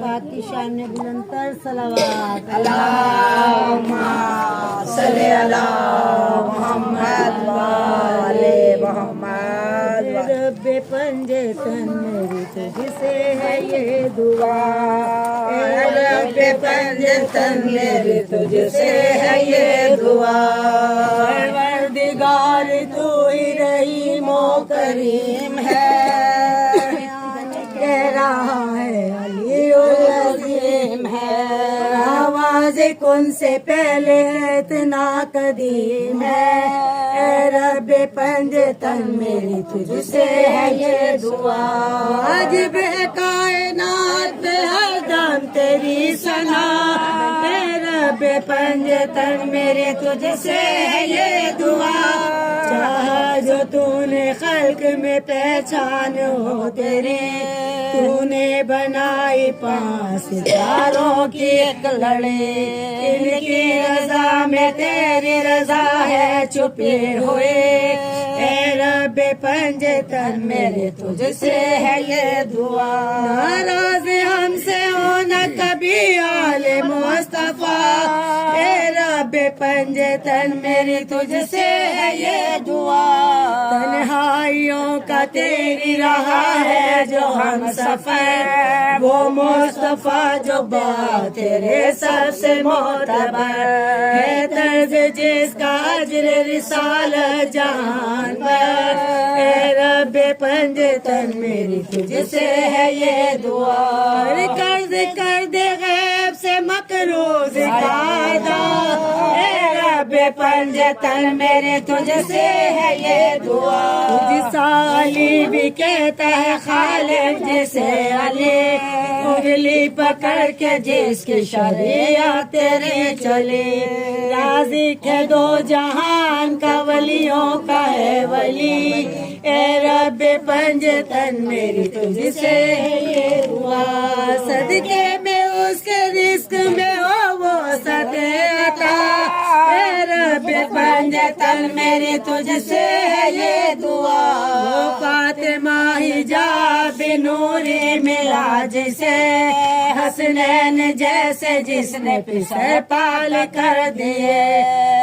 पाक की शान बुलंदतर सलावत अल्लाहुम्मा सल्ली अला मुहम्मद वाले मोहम्मद। रब्बे पंजे तन मेरी तुझसे है ये दुआ, रब्बे पंजे तन मेरी तुझसे है ये दुआ। परवरदिगार तू ही रहीम ओ करीम है, कह रहा है अली अजीम है। आवाज कुन से पहले इतना कदीम है, ए रब्बे पंजे तन मेरी तुझसे है ये दुआ। वाजिब है कायनात पे हरदम तेरी सना, ए रब्बे पंजे तन मेरी तुझसे है ये दुआ। चाहा जो तूने खल्क में पहचान हो तेरी, तूने बनाई 5 सितारों की एक लड़ी, इनकी रजा में तेरी रजा है छुपे हुए। ए रब्बे पंजे तन मेरे तुझसे है ये दुआ। नाराज हमसे हो न कभी आले मुस्तफा, ए रब्बे पंजे तन मेरी तुझसे है ये दुआ। तन्हाइयों का तेरी रहा है जो हम सफर, वो मुस्तफा जो बात तेरे सबसे मोतबर है। तर्ज जिसका अजर रिसालत जहान पर, ए रब्बे पंजे तन मेरी तुझसे है ये दुआ। कर्ज कर दे गैब से मकरूज कायदा, ए रब्बे पंजे तन मेरे तुझसे है ये दुआ। तुझ साली भी कहता है खालिद जिसे अली, उंगली पकड़ के जिसकी शरीयत तेरे चले। राज़िक है दो जहान का वलियों का है वली, ए रब्बे पंजे तन मेरी तुझसे है ये दुआ। सदके में उसके रिस्क में हो वो सदे अता, ए रब्बे पंजे तन मेरी तुझसे है ये दुआ। वो फातिमा हिजाब नूरी मिला जिसे, हसनैन जैसे जिसने पिसर पाल कर दिए।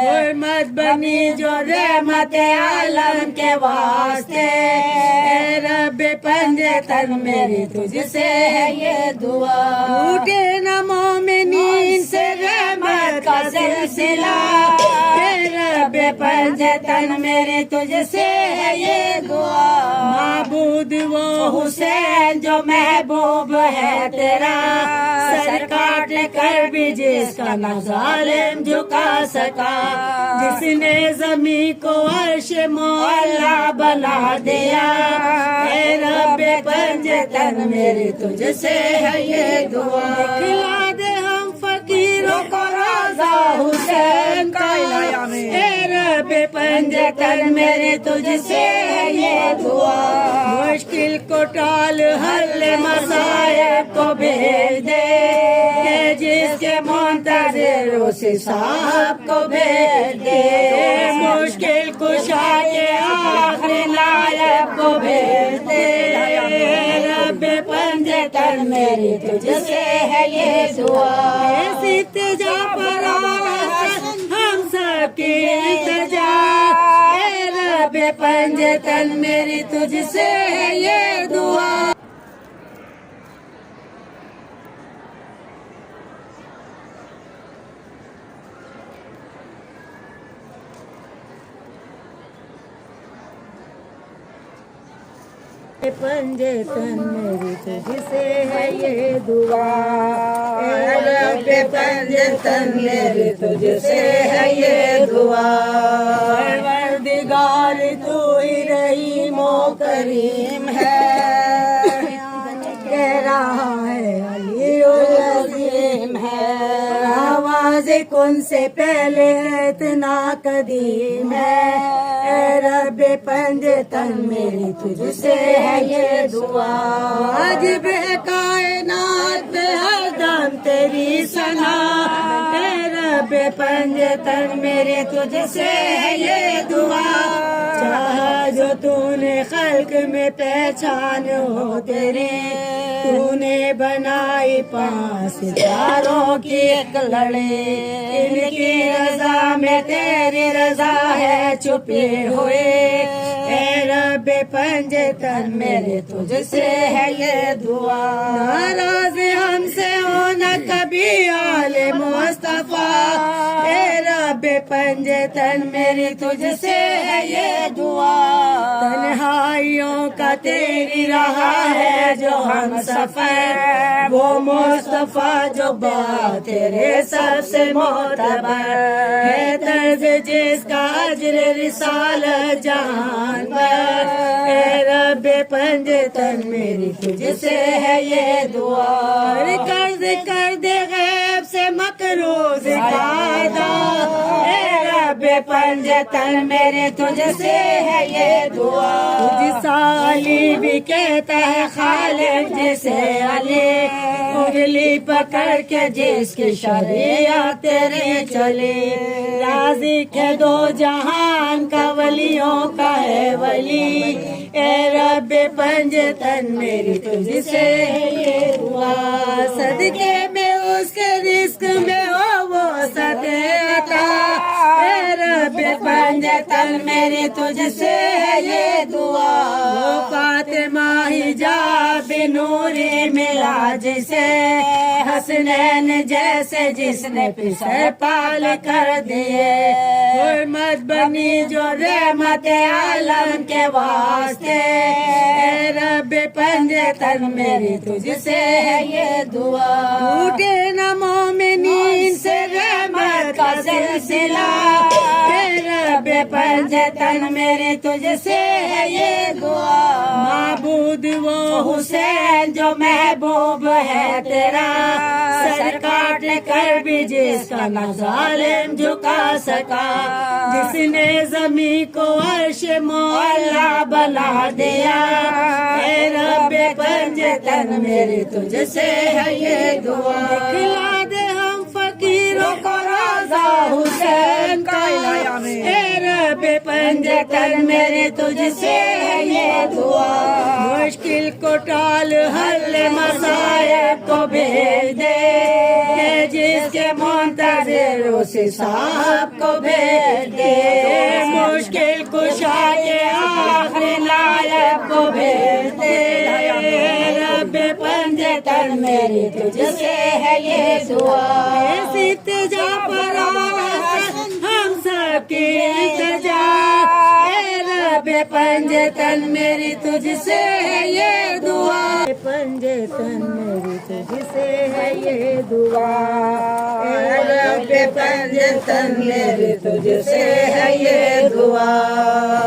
हुर्मत बनी जो रहमत आलम के वास्ते, ए रब्बे पंजे तन मेरी तुझसे है ये दुआ। टूटे न मोमिनीन से रहमत का सिलसिला, ए रब्बे पंजे तन मेरी तुझसे है ये दुआ। माबूद वो हुसैन जो महबूब है तेरा, सर काट कर भी जिसका न जालिम झुका सका। जिसने जमी को अर्श मोहल्ला बना दिया, ए रब्बे पंजे तन मेरी तुझसे है ये दुआ। खिला दे हम फकीरों को रोज़ा हुसैन का, ए रब्बे पंजे तन मेरी तुझसे है ये दुआ। मुश्किल को टाल हल मसाइब को भेज दे, जिसके मुंतज़िर उसी साहब को भेज दे। मुश्किल कुशा के आखिरी नायब को भेज दे, रब्बे पंजे तन मेरी तुझसे है ये दुआ। इल्तिजा पर हम सबकी इल्तिजा, ए रब्बे पंजे तन मेरी तुझसे है ये दुआ। पंजे तन मेरी तुझसे है ये दुआ, रब्बे पंजे तन मेरी तुझसे है ये दुआ। परवरदिगार तू ही रहीम ओ करीम है, कह रहा है अली अजीम है। आवाज कुन से पहले इतना कदीम है, ए रब्बे पंजे तन मेरी तुझसे है ये दुआ। वाजिब है कायनात पे हरदम तेरी सना, ए रब्बे पंजतन मेरी तुझसे है ये दुआ, चाहा जो तूने खल्क में पहचान हो तेरी, तूने बनाई 5 सितारों की एक लड़ी, इनकी रजा में तेरी रजा है छुपे हुए, ए रब्बे पंजतन मेरे तुझसे है ये दुआ, नाराज हमसे हो न कभी आले मुस्तफा, ए रब्बे पंजतन मेरी तुझसे है ये दुआ, तन्हाइयों का तेरी रहा है जो हम सफर, वो मुस्तफा जो बात तेरे सबसे मोतबर है, तर्ज जिसका अजर रिसालत जहान पर, ए रब्बे पंजतन मेरी तुझसे है ये दुआ, कर्ज कर दे गैब से मकरूज कायदा, ए रब्बे पंजतन मेरे तुझसे है ये दुआ, तुझ साली भी कहता है खालिद जिसे अली, उंगली पकड़ के जिसकी शरीयत तेरे चले, राज़ी के 2 जहान का वलियों का है वली, ए रब्बे पंजतन मेरी तुझसे है ये दुआ, सदके में उसके रिस्क में हो वो सदे अता, ए रब्बे पंजतन मेरी तुझसे है ये दुआ, वो फातिमा हिजाब नूरी मिला जिसे, हसनैन जैसे जिसने पिसर पाल कर दिए, हुर्मत बनी जो रहमत आलम के वास्ते, ए रब्बे पंजतन मेरी तुझसे है ये दुआ, टूटे न मोमिनीन से रहमत का सिलसिला, ए रब्बे पंजतन मेरी तुझसे है ये दुआ, माबूद वो हुसैन जो महबूब है तेरा, सर काट कर भी जिसका न जालिम झुका सका, जिसने जमी को अर्श मौला बना दिया, ए रब्बे पंजतन मेरी तुझसे है ये दुआ, दिखला दे हम फकीरों को रोज़ा हुसैन का, ए रब्बे पंजतन मेरी तुझसे है ये दुआ, मुश्किल को टाल हल मसाइब को भेज दे, जिसके मुंतज़िर उस साहब को भेज दे, मुश्किल कुशा के आखिरी नायब को भेज दे, रब्बे पंजतन मेरी तुझसे है ये दुआ, इल्तिजा पर हम सबकी इल्तिजा, रब्बे पंजतन मेरी तुझसे है ये दुआ, पंजतन मेरी तुझसे है ये दुआ, रब्बे पंजतन मेरी तुझसे है ये दुआ,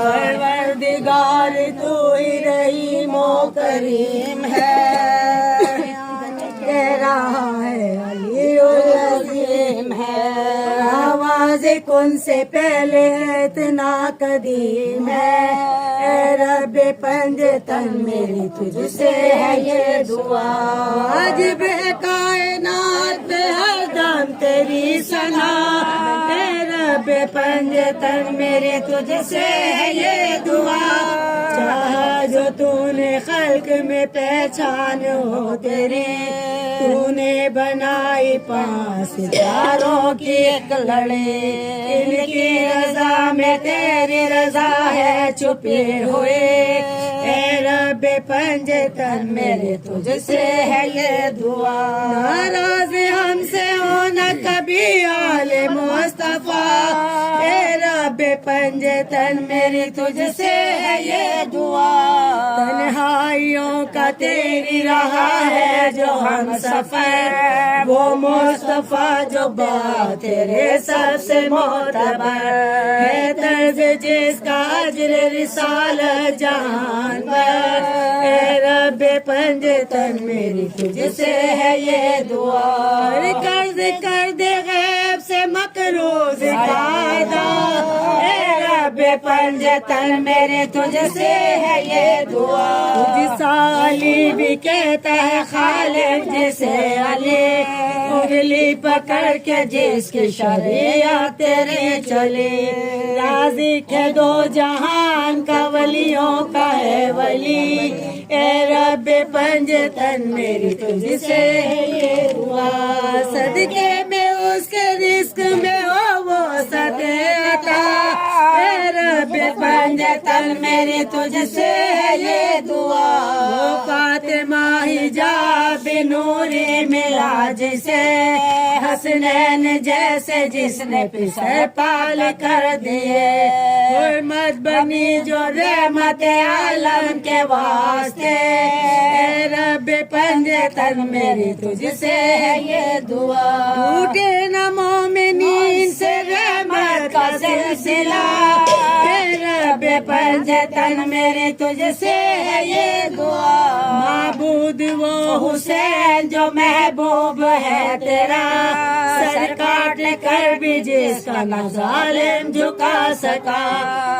परवरदिगार तू ही रहीमो करीम है, कह रहा है अलीउल अज़ीम है, आवाज़ कुन से पहले इतना कदीम है, ए रब्बे पंजतन मेरी तुझसे है ये दुआ, वाजिब है कायनात पे हर दम तेरी सना, ए रब्बे पंजतन मेरी तुझसे है ये दुआ, चाहा जो तूने खल्क में पहचान हो तेरी, तूने बनाई 5 सितारों की एक लड़ी, इनकी रजा में तेरी रजा है छुपे हुए, ए रब्बे पंजतन मेरे तुझसे है ये दुआ, नाराज हमसे हो न कभी आले मुस्तफा, ए रब्बे पंजतन मेरी तुझसे है ये दुआ, तन्हाइयों का तेरी रहा है जो हम सफर, वो मुस्तफा जो बात तेरे सबसे मोतबर है, तर्ज जिसका अजर रिसालत जहान पर, ए रब्बे पंजतन मेरी तुझसे है ये दुआ, कर्ज कर दे गैब से मकरूज कायदा रब पंजतन मेरे तुझसे है ये दुआ जिस अली भी कहता है खालिक जिसे अली उंगली पकड़ के जिसकी शरीयत तेरे चले राजी के दो जहान का वलियों का है वली ए रब पंजतन मेरी तुझसे है ये दुआ सदके में उसके रिस्क में हो वो सदे अता ए रब पंजतन मेरी तुझसे है ये दुआ वो फातिमा हिजाब नूरी मिला जिसे हसनैन जैसे जिसने पिसर पाल कर दिए हुर्मत बनी जो रहमत आलम के वास्ते ए रब पंजतन मेरी तुझसे है ये दुआ टूटे न मोमिनीन से रहमत का सिलसिला ए रब पंजतन मेरे तुझसे है ये दुआ माबूद वो हुसैन जो महबूब है तेरा सर काट कर भी जिसका न जालिम झुका सका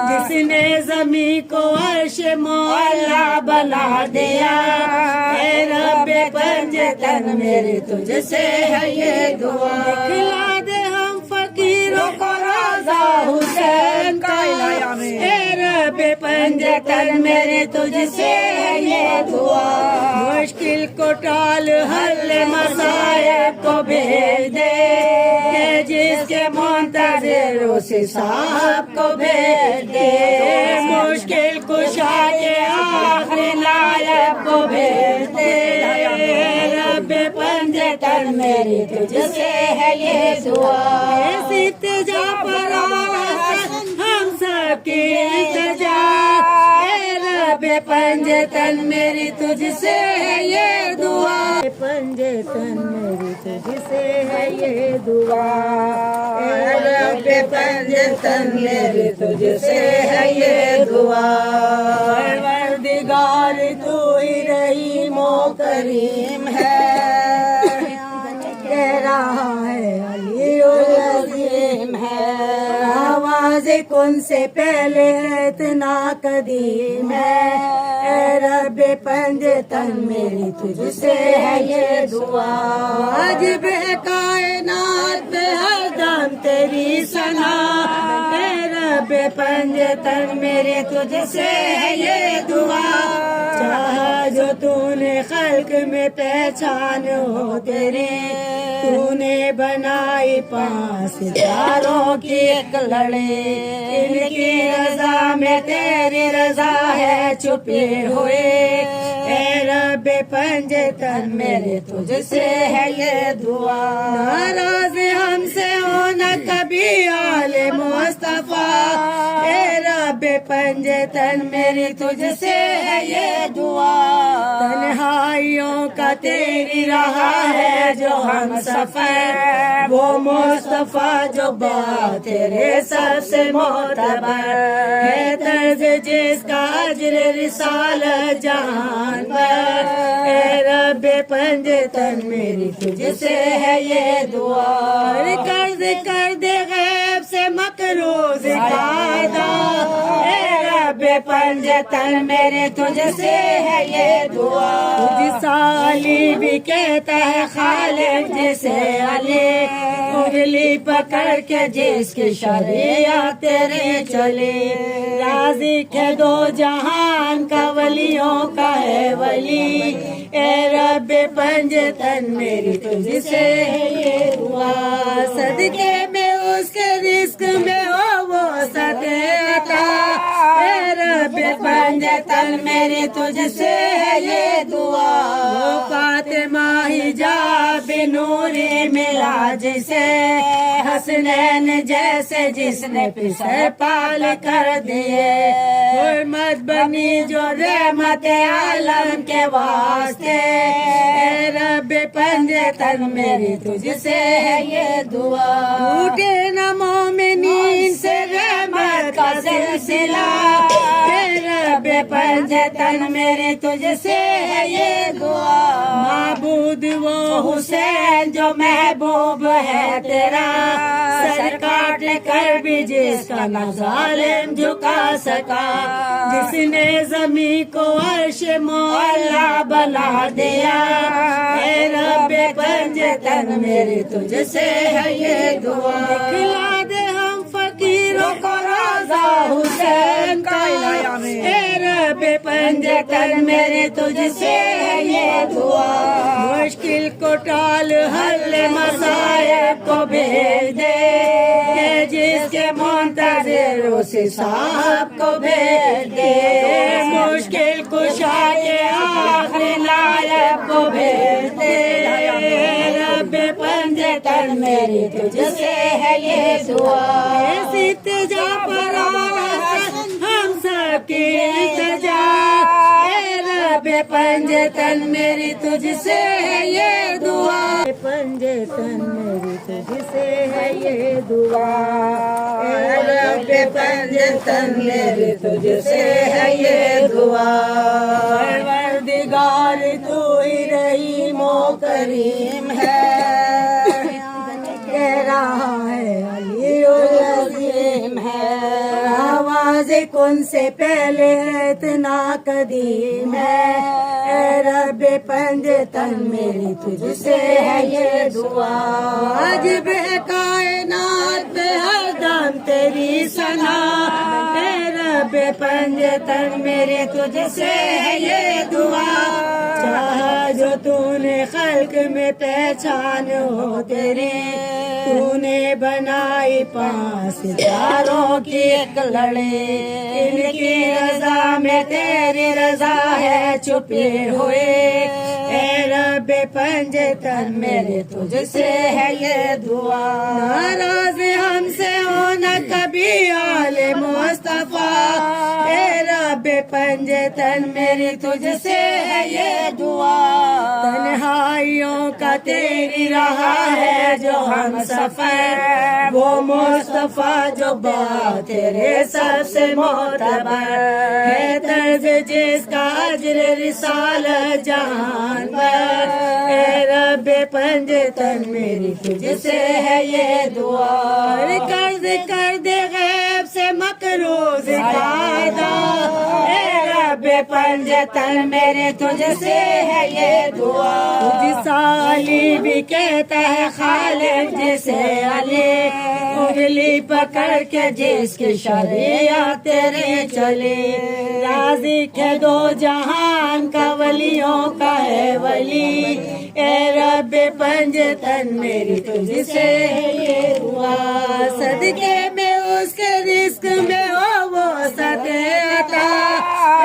जिसने जमी को अर्श मौला बना दिया ए रब पंजतन मेरे तुझसे है ये दुआ दिखला दे हम फकीरों को रोज़ा हुसैन का ए रब पंजतन मेरे तुझसे है ये दुआ मुश्किल को टाल हल मसाइब को भेज दे जिसके मुंतज़िर उसी साहब को भेज दे मुश्किल कुशा के आखिरी नायब को भेज दे रब पंजतन मेरी तुझसे है ये दुआ ऐसी इल्तिजा पर हम सबकी इल्तिजा ए रब पंजतन मेरी तुझसे है ये दुआ पंजतन मेरी तुझसे है ये दुआ रब पंजतन मेरी तुझसे है ये दुआ परवरदिगार तू ही रहीमो करीम है कह रहा है अली अजीम है आवाज़ कुन से पहले इतना कदीम है ए रब पंजतन मेरी तुझसे है ये दुआ वाजिब है कायनात पे हरदम तेरी सना ए रब पंजतन मेरे तुझसे है ये दुआ चाहा जो तूने खल्क में पहचान हो तेरी तूने बनाई 5 सितारों की एक लड़ी इनकी रजा में तेरी रजा है छुपे हुए ए रब पंजतन मेरे तुझसे है ये दुआ नाराज हमसे हो न कभी आले मुस्तफा ए रब पंजतन मेरी तुझसे है ये दुआ तन्हाइयों का तेरी रहा है जो हम सफर वो मुस्तफा जो बात तेरे सबसे मोतबर है तर्ज जिसका अजर रिसालत जहान पर ए रब पंजतन मेरी तुझसे है ये दुआ कर दे गैब से मकरूज कायदा ए रब पंजतन मेरे तुझसे है ये दुआ जिस अली भी कहता है खालिक जिसे अली उंगली पकड़ के जिसकी शरीयत तेरे चले राजी के दो जहान का वलियों का है वली ए रब पंजतन मेरी तुझसे है ये दुआ सदके में उसके रिस्क में हो वो सदे अता ए रब पंजतन मेरी तुझसे है ये दुआ वो फातिमा हिजाब नूरी मिला जिसे हसनैन जैसे जिसने पिसर पाल कर दिए हुर्मत बनी जो रहमत आलम के वास्ते ए रब पंजतन मेरी तुझसे है ये दुआ टूटे न मोमिनीन से रहमत का सिलसिला ए रब पंजतन मेरे तुझसे है ये दुआ माबूद वो हुसैन जो महबूब है तेरा काट कर भी जिसका न जालिम झुका सका, जिसने जमी को अर्श मौला बना दिया। ऐ रब्बे पंजतन मेरी तुझसे है ये दुआ, दिखला दे हम फकीरों को रोज़ा हुसैन का। ऐ रब्बे पंजतन मेरी तुझसे है ये दुआ, मुश्किल को टाल हल मसाइब को भेज दे, जिसके मुंतज़िर उसी साहब को भेज दे। मुश्किल कुशा के आखिरी नायब को भेज दे। रब्बे पंजतन मेरी तुझसे है ये दुआ, ऐसी इल्तिजा पर हम सबकी इल्तिजा। ऐ रब्बे पंजतन मेरी तुझसे है ये दुआ, पंजतन मेरी तुझसे है ये दुआ। ऐ रब्बे पंजतन मेरी तुझसे है ये दुआ। परवरदिगार तू ही रहीम ओ करीम है, कह रहा है अली उल अज़ीम है। आवाज़ कुन से पहले इतना कदीम है। ऐ रब्बे पंजतन मेरी तुझसे है ये दुआ, वाजिब है कायनात में हरदम तेरी सना। ऐ रब्बे पंजतन मेरी तुझसे है ये दुआ, चाहा जो तूने खल्क में पहचान हो तेरी। तूने बनाई 5 सितारों की एक लड़ी, इनकी रजा में तेरी रजा है छुपे हुए। ऐ रब्बे पंजतन मेरे तुझसे है ये दुआ, नाराज हमसे हो न कभी आले मुस्तफा। ऐ रब्बे पंजतन मेरी तुझसे है ये दुआ, तन्हाइयों का तेरी रहा है जो हम सफर। वो मुस्तफा जो बात तेरे सबसे मोतबर है, तर्ज जिसका अज्र रिसालत जहान पर। ऐ रब्बे पंजतन मेरी तुझसे है ये दुआ, कर्ज कर दे गैब से मकरूज कायदा। ऐ रब्बे पंजतन मेरे तुझसे है ये दुआ, तुझ साली भी कहता है खालिद जिसे अली। उंगली पकड़ के जिसकी शरीयत तेरे चले, राज़ी के दो जहान का वलियों का है वली। ऐ रब्बे पंजतन मेरी तुझसे है ये दुआ, सदके में उसके रिस्क में हो वो सदे अता।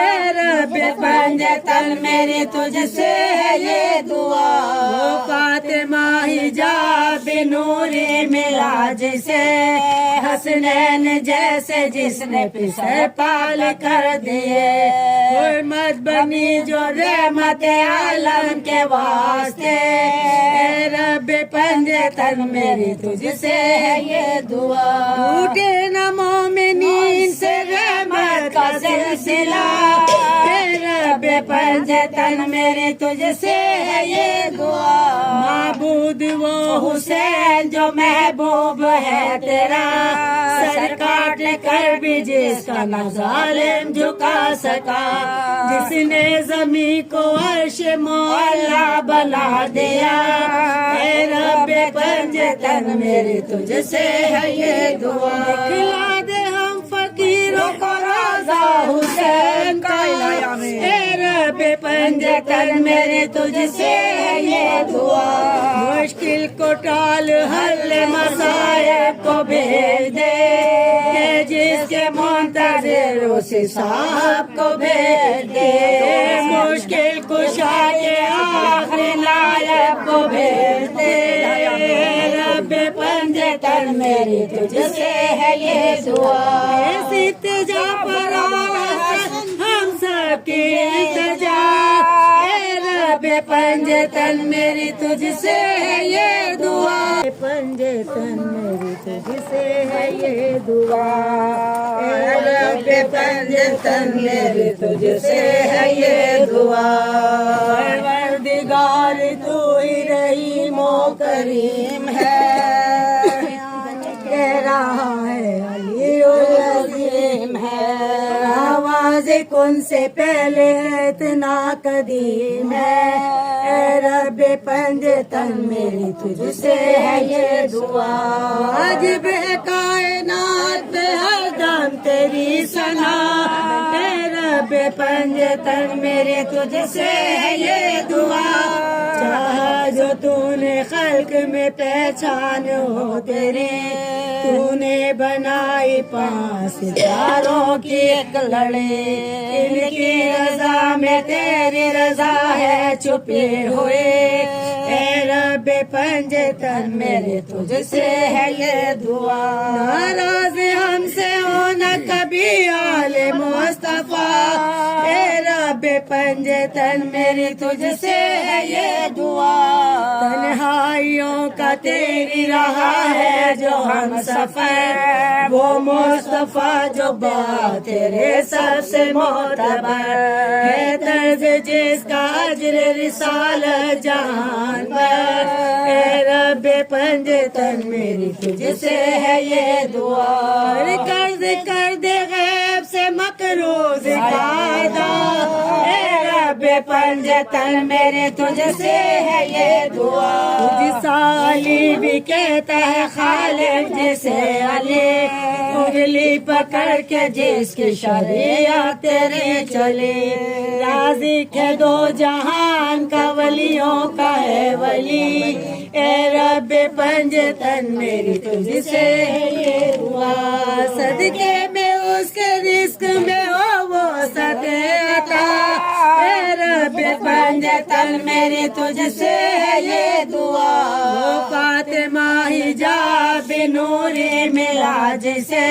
ऐ रब्बे पंजतन मेरी तुझसे है ये दुआ, वो फातिमा हिजाब नूरी मिला जिसे, हसनैन जैसे जिसने पिसर पाल कर दिए। हुर्मत बनी जो रहमत आलम के वास्ते। ऐ रब्बे पंजतन मेरी तुझसे है ये दुआ, टूटे न मोमिनीन से रहमत का सिलसिला। ऐ रब्बे पंजतन मेरी तुझसे है ये दुआ, माबूद वो हुसैन जो महबूब है तेरा। सर काट कर भी जिसका न जालिम झुका सका, जिसने जमी को अर्श मौला बना दिया। ऐ रब्बे पंजतन मेरी तुझसे है ये दुआ, दिखला दे हम फकीरों को रोज़ा हुसैन का। ऐ रब्बे पंजतन मेरी तुझसे है ये दुआ, मुश्किल को टाल हल मसाइब को भेज दे, जिसके मुंतज़िर उसी साहब को भेज दे। मुश्किल कुशा के आखिरी नायब को भेज दे। रब्बे पंजतन मेरी तुझसे है ये दुआ, ऐसी इल्तिजा पर हम सबकी इल्तिजा। ऐ रब्बे पंजतन मेरी तुझसे है ये दुआ, पंजतन मेरी तुझसे है ये दुआ। ऐ रब्बे पंजतन मेरी तुझसे है ये दुआ, परवरदिगार तू ही रहीम ओ करीम है, कह रहा कौन से पहले इतना कदीम है। ए रब पंजतन मेरी तुझसे है ये दुआ। वाजिब है कायनात पे हरदम तेरी सना। ए रब पंजतन मेरी तुझसे है ये दुआ। चाहा जो तूने खल्क में पहचान हो तेरी, तूने बनाई 5 सितारों की एक लड़ी। इनकी रजा में तेरी रजा है छुपे हुए। ए रब पंजतन मेरे तुझसे है ये दुआ। नाराज हमसे हो न कभी आले मुस्तफा। ए रब पंजतन मेरी तुझसे है ये दुआ। तन्हाइयों का तेरी रहा है जो हम सफर, वो मुस्तफा जो बात तेरे सबसे मोतबर है। तर्ज जिसका अजर रिसालत जहान पर। ए रब पंजतन मेरी तुझसे है ये दुआ। कर्ज कर दे गैब से मकरूज कायदा। ए रब पंजतन मेरे तुझसे है ये दुआ। जिसा अली भी कहता है खालिक जिसे अली, उंगली पकड़ के जिसकी शरीयत तेरे चले। राज़िक है दो जहान का वलियों का है वली। ए रब पंजतन मेरी तुझसे है ये दुआ। सदके में उसके रिस्क में हो वो सदे अता। ए रब पंजतन मेरी तुझसे है ये दुआ। वो फातिमा हिजाब नूरी मिला जिसे,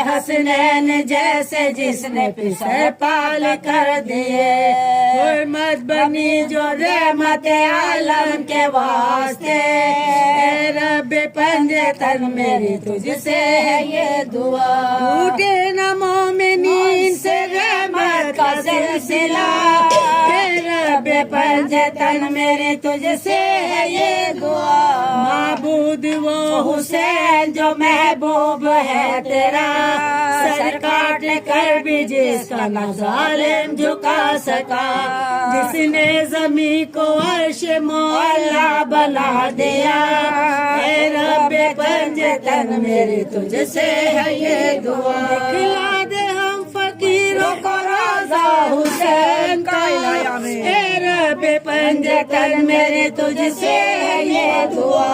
हसनैन जैसे जिसने पिसर पाल कर दिए। हुर्मत बनी जो रहमत आलम के वास्ते। ए रब पंजतन मेरी तुझसे है ये दुआ। टूटे न मोमिनीन से रहमत का सिलसिला। ए रब पंजतन मेरी तुझसे है ये दुआ। माबूद वो हुसैन जो महबूब है तेरा, सर काट कर भी जिसका न जालिम झुका सका। जिसने जमी को अर्श मौला बना दिया। ए रब पंजतन मेरी तुझसे है ये दुआ। खिला दे हम फकीरों को रोज़ा हुसैन का। ए रब पंजतन मेरे तुझसे है ये दुआ।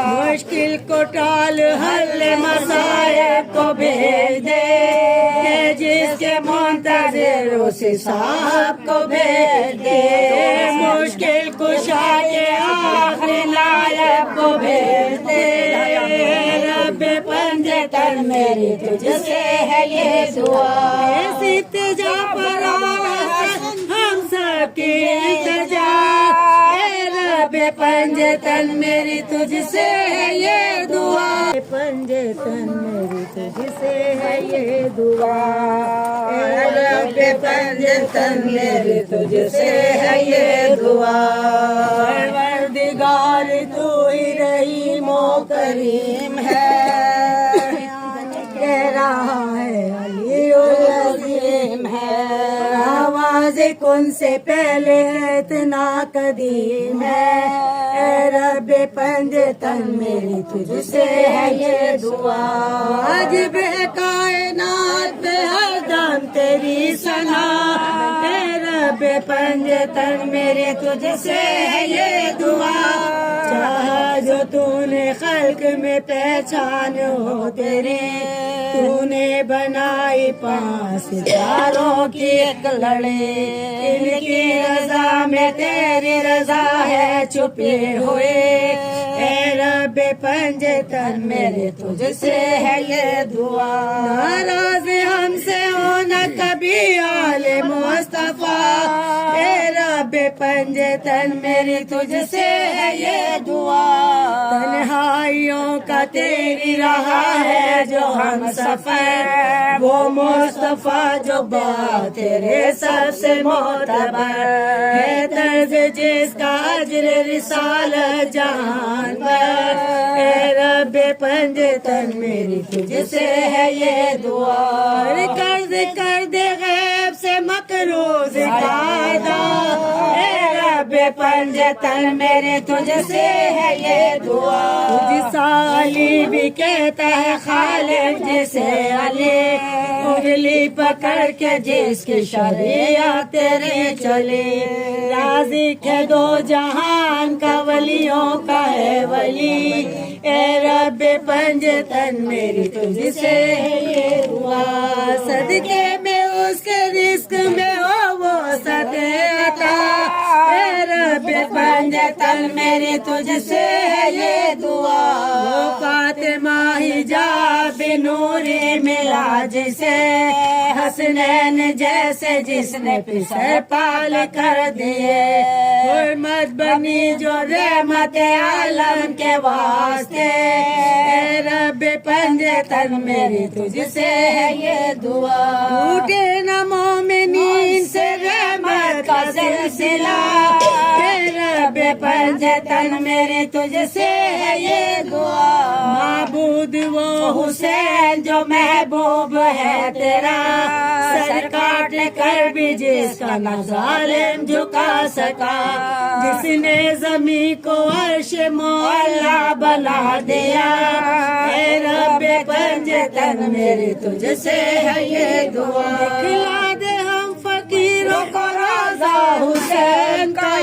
मुश्किल को टाल हल मसाइब को भेज दे। जिसके मुंतज़िर उसी साहब को भेज दे। मुश्किल कुशा के आखिरी नायब को भेज दे। रब पंजतन मेरी तुझसे है ये दुआ। ऐसी तिजा पर हम सबकी इल्तिजा। ए रब पंजतन मेरी तुझसे है ये दुआ। पंजतन मेरी तुझसे है ये दुआ। ए रब पंजतन मेरी तुझसे है ये दुआ। परवरदिगार तू ही रहीमो करीम है। कह रहा है अली अज़ीम है। आवाज़ कौन से पहले इतना कदीम है। ए रब पंजतन मेरी तुझसे है ये दुआ। वाजिब है कायनात पे हरदम तेरी सना। ए रब पंजतन मेरी तुझसे है ये दुआ। चाहा जो तूने खल्क में पहचान हो तेरी, तूने बनाई 5 सितारों की एक लड़ी। इनकी रजा में तेरी रजा है छुपे हुए। ए रब पंजतन मेरे तुझसे है ये दुआ। नाराज हमसे हो न कभी आले मुस्तफा। ए रब पंजतन मेरी तुझसे है ये दुआ। तन्हाइयों का तेरी रहा है जो हम सफर, वो मुस्तफा जो बात तेरे सबसे मोतबर है। तर्ज जिसका अजर रिसालत जहान पर। ए रब पंजतन मेरी तुझसे है ये दुआ। कर्ज कर दे गैब से मकरूज कादा, ए रब पंजतन मेरे तुझसे है ये दुआ। तुझ साली भी कहता है खालिद जिसे अली, उंगली पकड़ के जिसकी शरिया तेरे चले। राज़िक है दो जहान का वलियों का है वली, ए रब पंजतन मेरी तुझसे है ये दुआ। सदके में उसके रिस्क में हो वो सदका, ए रब पंजतन मेरी तुझसे है ये दुआ। वो फातिमा हिजाब नूरी मिला जिसे, हसनैन जैसे जिसने पिसर पाल कर दिए। हुर्मत बनी जो रहमत आलम के वास्ते, ए रब पंजतन मेरी तुझसे है ये दुआ। टूटे न मोमिनीन से रहमत का सिलसिला, ए रब पंजतन मेरी तुझसे है ये दुआ। माबूद वो हुसैन जो महबूब है तेरा, सर काट कर भी जिसका न जालिम झुका सका। जिसने जमी को अर्श मोहल्ला बना दिया, ए रब पंजतन मेरी तुझसे है ये दुआ। खिला दे हम फकीरों को रोज़ा हुसैन का,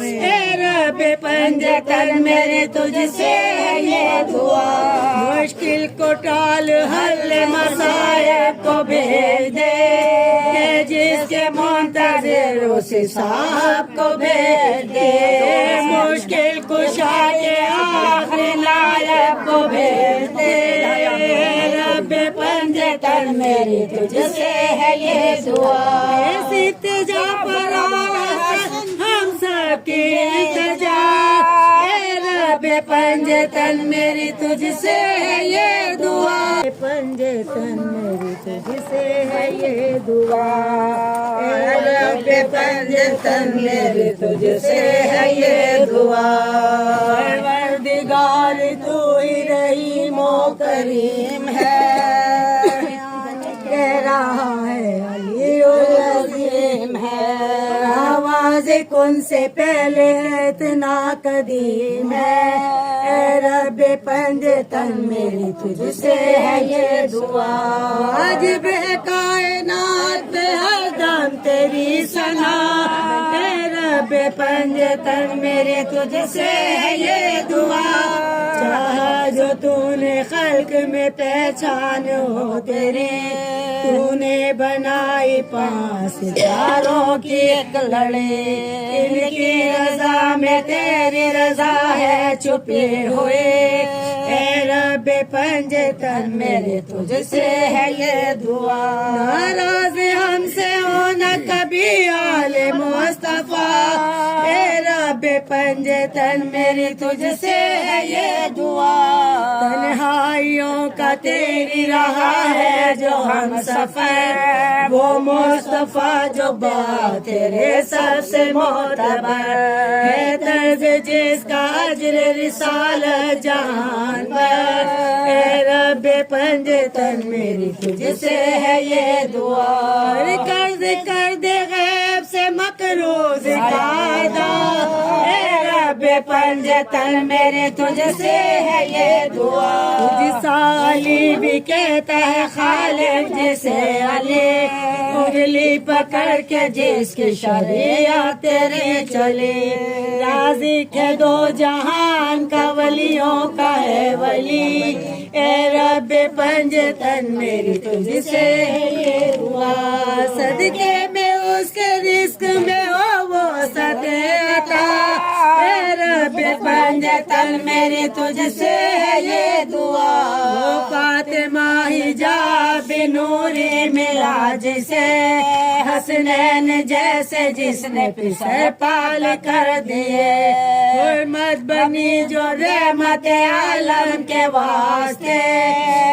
ए रब पंजतन मेरे तुझसे है ये दुआ। मुश्किल को टाल हल मसाइब को भेज दे, जिसके मुंतज़िर उस साहब को भेज दे। मुश्किल कुशा के आखिरी लायक को भेज दे, रब पंजतन मेरी तुझसे है ये दुआ। ऐसी तिजा पर हम सबकी इल्तिजा, ए रब पंजतन मेरी तुझसे है ये दुआ। पंजतन मेरी तुझसे है ये दुआ, ए रब पंजतन मेरी तुझसे है ये दुआ। परवरदिगार तू ही रहीम ओ करीम है, कह रहा है अली अज़ीम है। आवाज़ कुन से पहले इतना कदीम है, ए रब पंजतन मेरी तुझसे है ये दुआ। वाजिब है कायनात पे हर दम तेरी सना, ए रब पंजतन मेरे तुझसे है ये दुआ। चाहा जो तूने खल्क में पहचान हो तेरी, तूने बनाई 5 सितारों की एक लड़ी। इनकी रजा में तेरी रजा है छुपे हुए, ए रब पंजतन मेरे तुझसे है ये दुआ। नाराज हमसे हो न कभी आले मुस्तफा, ए रब पंजतन मेरी तुझसे है ये दुआ। तन्हाइयों का तेरी रहा है जो हम सफर, वो मुस्तफा जो बात तेरे सबसे मोतबर है। तर्ज जिसका अजर रिसालत जहान पर, ए रब पंजतन मेरी तुझसे है ये दुआ। कर्ज कर दे गैब से मकरूज कादा, ए रब पंजतन मेरे तुझसे है ये दुआ। तुझ साली भी कहता है खालिद जिसे अली, उंगली पकड़ के जिसकी शरिया तेरे चले। राज़िक है दो जहान का वलियों का है वली, ए रब पंजतन मेरी तुझसे है ये दुआ। सदके में उसके रिस्क में हो वो सदका, ए रब पंजतन मेरी तुझसे है ये दुआ। वो फातिमा हिजाब नूरी मिला जिसे, हसनैन जैसे जिसने पिसर पाल कर दिए। हुर्मत बनी जो रहमत आलम के वास्ते,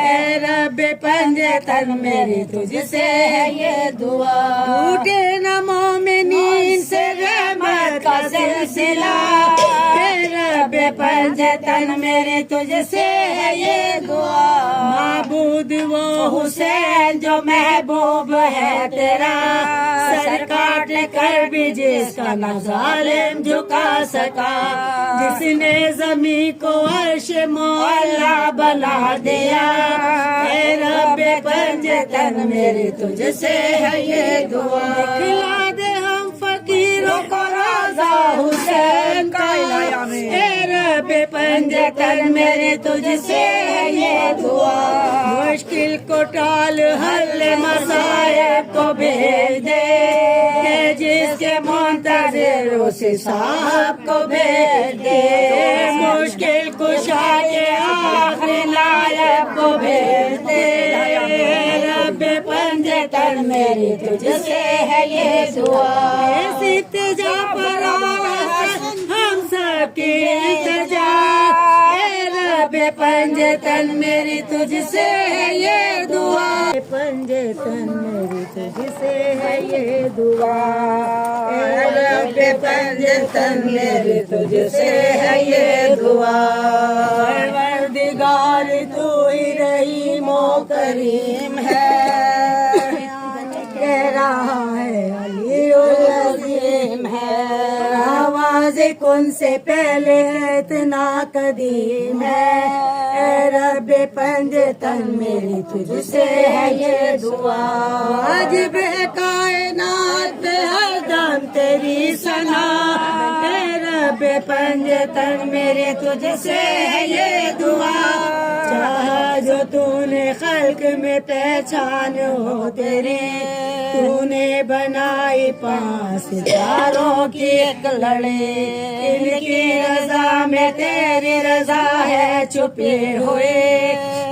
ए रब पंजतन मेरी तुझसे है ये दुआ। टूटे न मोमिनीन से रहमत का सिलसिला, ए रब पंजतन मेरी तुझसे है ये दुआ। माबूद वो हुसैन जो महबूब है तेरा, सर काट कर भी जिसका न जालिम झुका सका, जिसने जमी को अर्श मौला बना दिया। ए रब्बे पंजतन मेरी तुझसे है ये दुआ। खिला दे हम फकीरों को रोज़ा हुसैन का, ए रब्बे पंजतन मेरी तुझसे है ये दुआ। मुश्किल को टाल हल मसाइब को भेज दे, जिसके मुंतज़िर उसी साहब को भेज दे। मुश्किल कुशा के आखिरी नायब को भेज दे। रब्बे पंजतन मेरी तुझसे है ये दुआ। इल्तिजा पर हम सबकी इल्तिजा, रब्बे पंजतन मेरी तुझसे है ये दुआ। पंजतन मेरी तुझसे है ये दुआ। रब्बे पंजतन मेरी तुझसे है ये दुआ। परवरदिगार तू ही रहीम ओ करीम है, कह रहा है अली उल अज़ीम है। आवाज़ कुन से पहले इतना कदीम है, ए रब्बे पंजतन मेरी तुझसे है ये दुआ। वाजिब है कायनात पे हर दम तेरी सना, ए रब्बे पंजतन मेरी तुझसे है ये दुआ। चाहा जो तूने खल्क में पहचान हो तेरी, तूने बनाई 5 सितारों की एक लड़ी, इनकी रजा में तेरी रजा है छुपे हुए।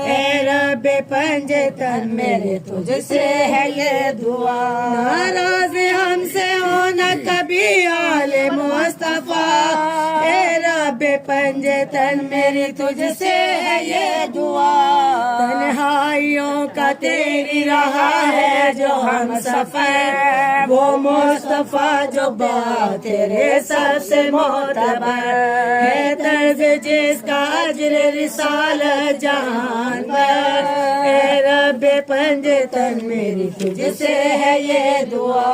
ए रब्बे पंजतन मेरे तुझसे है ये दुआ। नाराज हमसे हो न कभी आले मुस्तफा, ए रब्बे पंजतन मेरी तुझसे है ये दुआ। तन्हाइयों का तेरी रहा है जो हम सफर, वो मुस्तफा जो बात तेरे सबसे मोतबर है, तर्ज जिसका अजर रिसालत जहान पर। ए रब्बे पंजतन मेरी तुझसे है ये दुआ।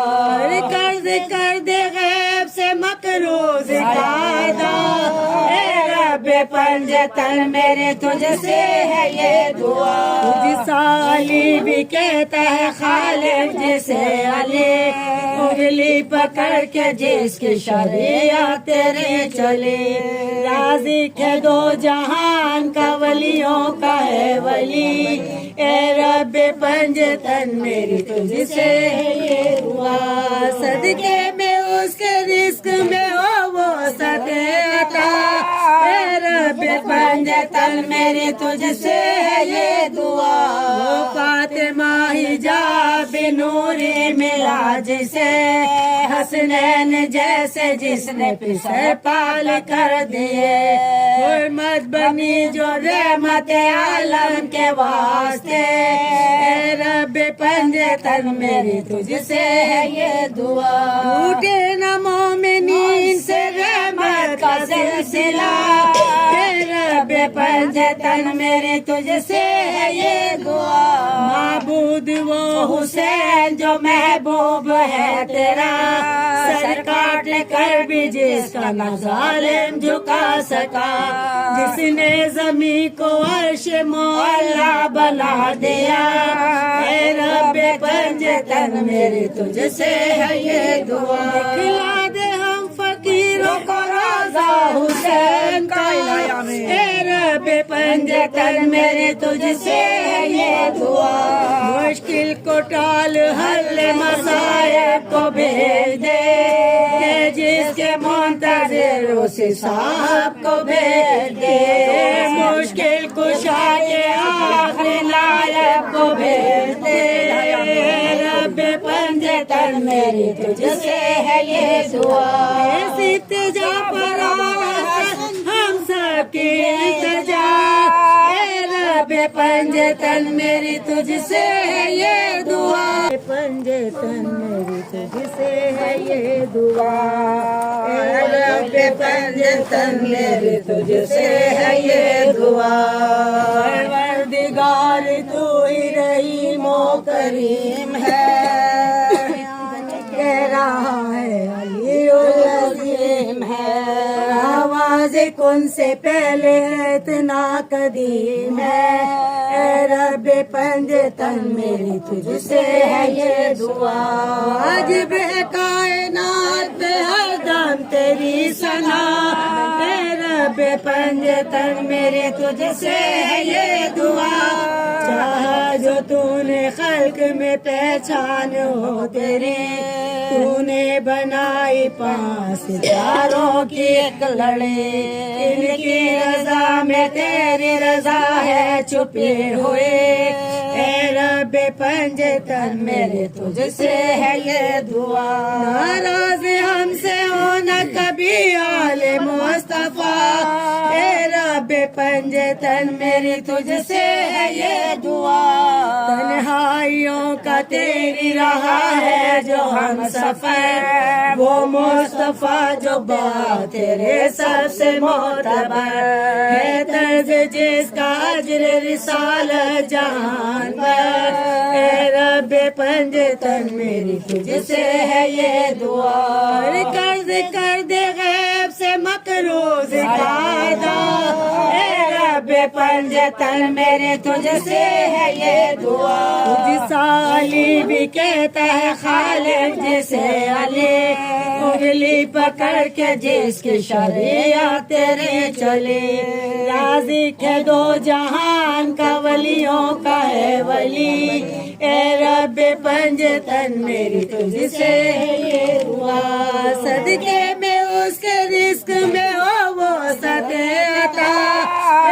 कर्ज कर दे गैब से मकरूज कायदा, ए रब्बे पंजतन मेरे तुझसे है ये दुआ। जिसा अली भी कहता है खालिद जिसे अली, उंगली पकड़ के जिसकी शरीयत तेरी चली। राज़िक है दो जहान का वलियों का है वली, ए रब्बे पंजतन मेरी तुझसे है ये दुआ। सदके में उसके रिस्क में हो वो सदे अता, ए रब्बे पंजतन मेरी तुझसे है ये दुआ। वो फातिमा हिजाब नूरी मिला जिसे, हसनैन जैसे जिसने पिसर पाल कर दिए। हुर्मत बनी जो रहमत आलम के वास्ते, ए रब्बे पंजतन मेरी तुझसे है ये दुआ। टूटे न मोमिनीन से रहमत का सिलसिला, ए रब्बे पंजतन मेरी तुझसे है ये दुआ। माबूद वो हुसैन जो महबूब है तेरा, सर काट कर भी जिसका न जालिम झुका सका, जिसने जमी को अर्श मौला बना दिया। ए रब्बे पंजतन मेरी तुझसे है ये दुआ। खिला दे हम फकीरों को रोज़ा हुसैन का, ए रब्बे पंजतन मेरी तुझसे है ये दुआ। मुश्किल को टाल हल मसाइब को भेज दे, जिसके मुंतज़िर उसी साहब को भेज दे। मुश्किल कुशा के आखिरी नायब को भेज दे। रब्बे पंजतन मेरी तुझसे है ये दुआ। इल्तिजा पर हम सबकी इल्तिजा, ए रब्बे पंजतन मेरी तुझसे है ये दुआ पंजतन मेरी तुझसे है ये दुआ रब्बे पंजतन मेरी तुझसे है ये दुआ परवरदिगार तू ही रहीमो करीम है कह रहा है अली अजीम है आवाज कौन से पहले इतना कदीम है ए रब्बे पंजतन मेरी तुझसे है ये दुआ आज बे कायनात पे हर दम तेरी सना ए रब्बे पंजतन मेरी तुझसे है ये दुआ चाहा जो तूने खल्क में पहचान हो तेरी तूने बनाई 5 सितारों की एक लड़ी इनकी रजा में तेरी रजा है छुपे हुए ए रब्बे पंजतन मेरे तुझसे है ये दुआ नाराज हमसे हो न कभी आले मुस्तफा ए रब्बे पंजतन मेरी तुझसे है ये दुआ तन्हाइयों का तेरी रहा है जो हम सफर वो मुस्तफा जो बात तेरे सबसे मोतबर है तर्ज जिसका अजर रिसालत जहान पर ए रब्बे पंजतन मेरी तुझसे है ये दुआ कर्ज कर दे गैब से मकरूज कायदा ए रब्बे पंजतन मेरे तुझसे है ये दुआ तुझ साली भी कहता है खालिक जिसे अली उंगली पकड़ के जिसकी शरीयत तेरे चले राज़िक है 2 जहान का वलियों का है वली ए रब्बे पंजतन मेरी तुझसे है ये दुआ सदके में उसके रिस्क में हो वो सदे अता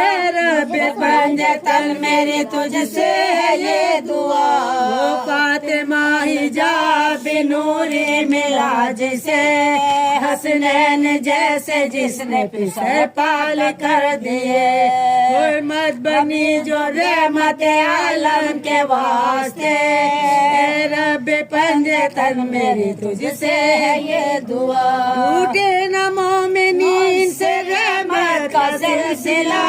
ए रब्बे पंजतन मेरी तुझसे है ये दुआ वो फातिमा हिजाब नूरी मिला जिसे हसनैन जैसे जिसने पिसर पाल कर दिए हुर्मत बनी जो रहमत आलम के वास्ते ए रब्बे पंजतन मेरी तुझसे है ये दुआ टूटे न मोमिनीन से रहमत का सिलसिला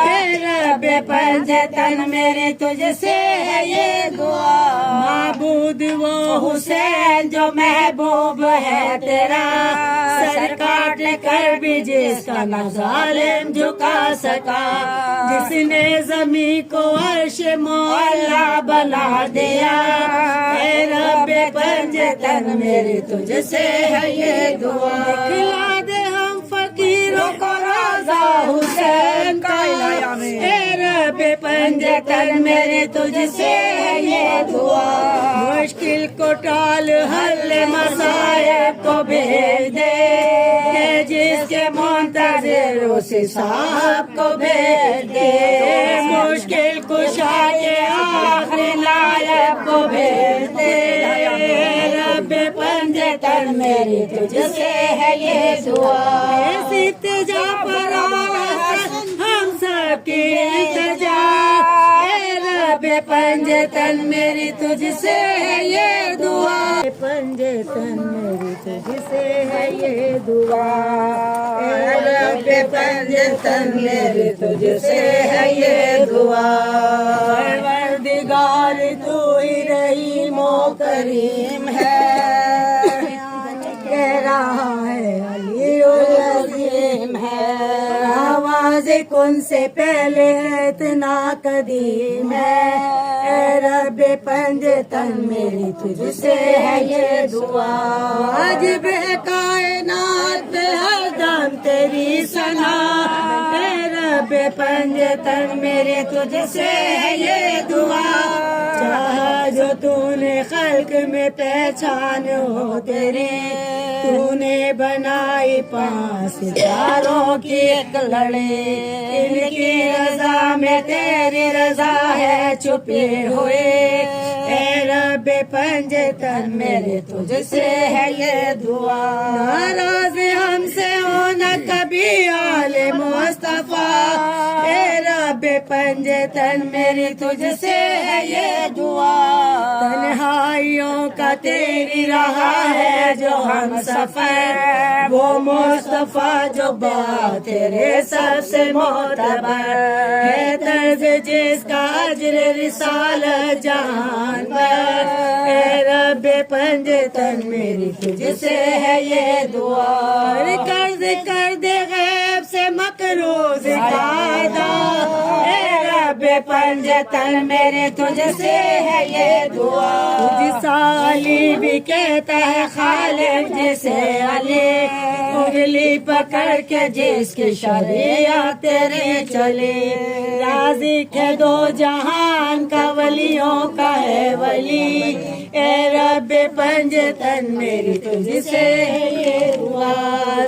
ए रब्बे पंजतन मेरी तुझसे है ये दुआ माबूद वो हुसैन जो महबूब है तेरा सर काट कर भी जिसका न जालिम झुका सका जिसने जमी को अर्श मोहल्ला बना दिया ए रब्बे पंजतन मेरी तुझसे है ये दुआ खिला दे हम फकीरों को रोज़ा हुसैन का ए रब्बे पंजतन मेरी तुझसे है ये दुआ मुश्किल को टाल हल मसाइब को भेज दे जिसके मुंतज़िर उसी साहब को भेज दे मुश्किल कुशा के आखिरी लायक को भेज दे रब्बे पंजतन मेरी तुझसे है ये दुआ इल्तिजा पर हम सबकी इल्तिजा रब्बे पंजतन मेरी तुझसे है ये दुआ पंजतन मेरी तुझसे है ये दुआ रब्बे पंजतन मेरी तुझसे है ये दुआ परवरदिगार तू ही रहीमो करीम है कह रहा है अली अजीम है आवाज कौन से पहले इतना कदीम है ए रब्बे पंजतन मेरी तुझसे है ये दुआ आज बे कायनात पे हर दम तेरी सना ए रब्बे पंजतन मेरी तुझसे है ये दुआ चाहा जो तूने खल्क में पहचान हो तेरी तूने बनाई 5 सितारों की एक लड़ी इनकी रजा में तेरी रजा है छुपे हुए ए रब्बे पंजतन मेरे तुझसे है ये दुआ नाराज हमसे हो न कभी आले मुस्तफा ए रब्बे पंजतन मेरी तुझसे है ये दुआ। तन्हाइयों का तेरी रहा है जो हम सफर, वो मुस्तफा जो बात तेरे सबसे मोतबर है। तर्ज जिसका अजर रिसालत जहान पर, ए रब्बे पंजतन मेरी तुझसे है ये दुआ। कर्ज कर दे गैब से मकरूज कायदा, ए रब्बे पंजतन मेरे तुझसे है ये दुआ। तुझ साली भी कहता है खालिक जिसे अली, उंगली पकड़ के जिसकी शरीयत तेरे चले। राज़िक है दो जहान का वलियों का है वली, ए रब्बे पंजतन मेरी तुझसे है ये दुआ।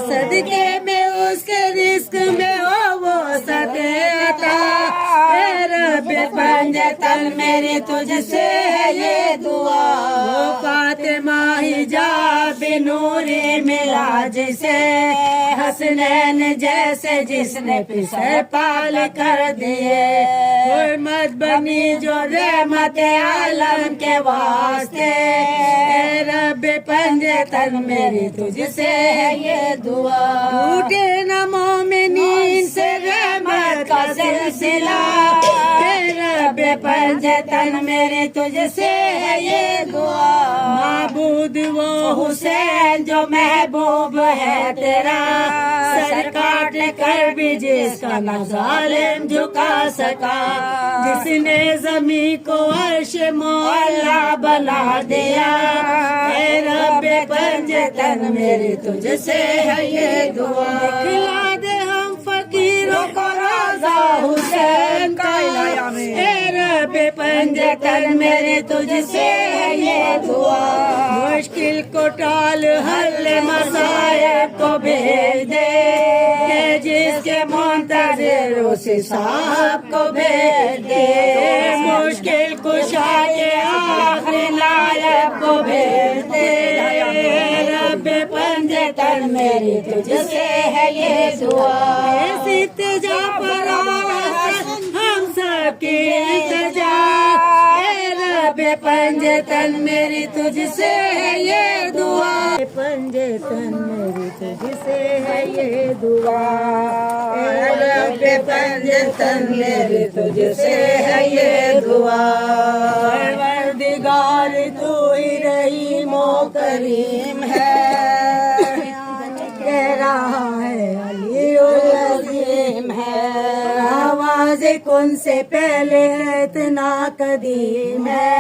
सदके में उसके रिस्क में हो वो सदे अता, ए रब्बे पंजतन मेरी तुझसे है ये दुआ। वो फातिमा हिजाब नूरी मिला जिसे, हसनैन जैसे जिसने पिसर पाल कर दिए। हुर्मत बनी जो रहमत आलम के वास्ते, ए रब्बे पंजतन मेरी तुझसे है ये दुआ। टूटे न मोमिनीन से रहमत का सिलसिला, ए रब्बे पंजतन मेरी तुझसे है ये दुआ। माबूद वो हुसैन जो महबूब है तेरा, सर काट कर भी जिसका न जालिम झुका सका। जिसने जमी को अर्श मोहल्ला बना दिया, ए रब्बे पंजतन मेरी तुझसे है ये दुआ। दिखला दे हम फकीरों को रोज़ा हुसैन का, ए रब्बे पंजतन मेरी तुझसे है ये दुआ। मुश्किल को टाल हल मसाइब को भेज दे, जिसके मुंतज़िर उसी साहब को भेज दे। मुश्किल कुशा के आखिरी नायब को भेज दे, रब्बे पंजतन मेरी तुझसे है ये दुआ। इल्तिजा पर हम सबकी इल्तिजा, ए रब्बे पंजतन मेरी तुझसे है ये दुआ। पंजतन मेरी तुझसे है ये दुआ, ए रब्बे पंजतन मेरी तुझसे है ये दुआ। परवरदिगार तू ही रहीम ओ करीम है, कह रहा है अली अज़ीम है। आवाज़ कुन से पहले इतना कदीम है,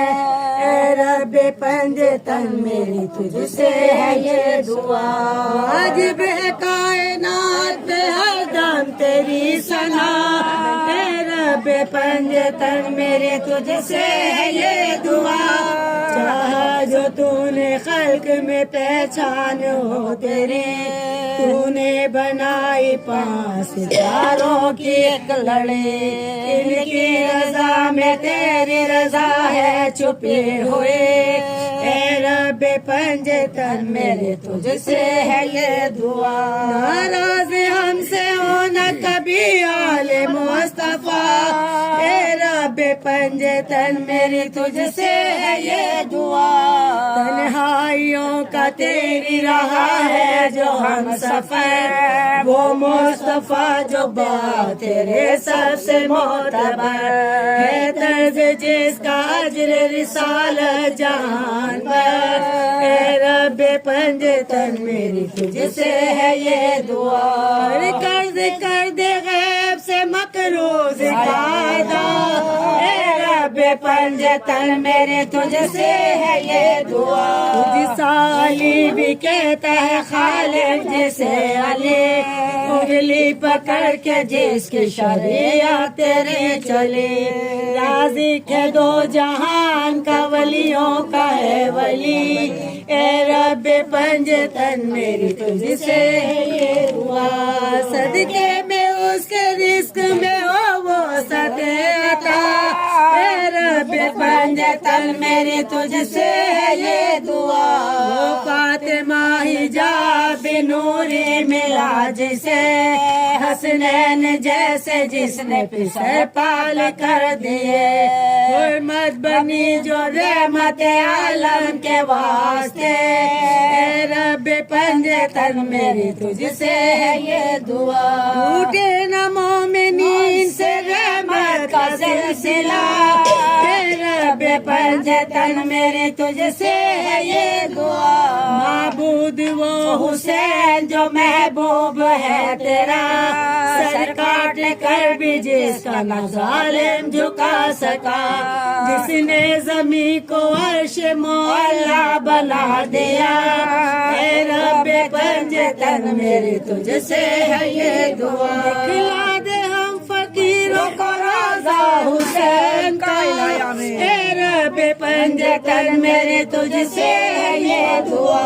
ए रब्बे पंजतन मेरी तुझसे है ये दुआ। वाजिब है कायनात पे हर दम तेरी सना, ए रब्बे पंजतन मेरी तुझसे है ये दुआ। चाहा जो तूने खल्क में पहचान हो तेरी, तूने बनाई 5 सितारों की एक लड़ी। इनकी रजा में तेरी रजा है छुपे हुए, ए रब्बे पंजतन मेरे तुझसे है ये दुआ। नाराज हमसे हो न कभी आले मुस्तफा, ए रब्बे पंजतन मेरी तुझसे है ये दुआ। तन्हाइयों का तेरी रहा है जो हम सफर, वो मुस्तफा जो बात तेरे सबसे मोतबर है। तर्ज जिसका अजर रिसालत जहान पर, ए रब्बे पंजतन मेरी तुझसे है ये दुआ। कर्ज कर दे गैब से मकरूज कायदा, ए रब्बे पंजतन मेरे तुझसे है ये दुआ। तुझ साली भी कहता है खालिक जिसे अली, उंगली पकड़ के जिसकी शरीयत तेरे चले। राज़िक है दो जहान का वलियों का है वली, ए रब्बे पंजतन मेरी तुझसे है ये दुआ। सदके में उसके रिस्क में हो वो सदे अता, ए रब्बे पंजतन मेरी तुझसे है ये दुआ। वो फातिमा हिजाब नूरी मिला जिसे, हसनैन जैसे जिसने पिसर पाल कर दिए हुर्मत बनी जो रहमत आलम के वास्ते ए रब पंजतन मेरी तुझसे है ये दुआ टूटे न मोमिनीन से रहमत का सिलसिला ए रब पंजतन मेरी तुझसे है ये दुआ माबूद वो हुसैन जो महबूब है तेरा सर काट कर भी जिसका न जालिम झुका सका जिसने जमी को अर्श मौला बना दिया ए रब पंजतन मेरी तुझसे है ये दुआ खिला दे हम फकीरों को रोज़ा हुसैन का ए रब पंजतन मेरी तुझसे है ये दुआ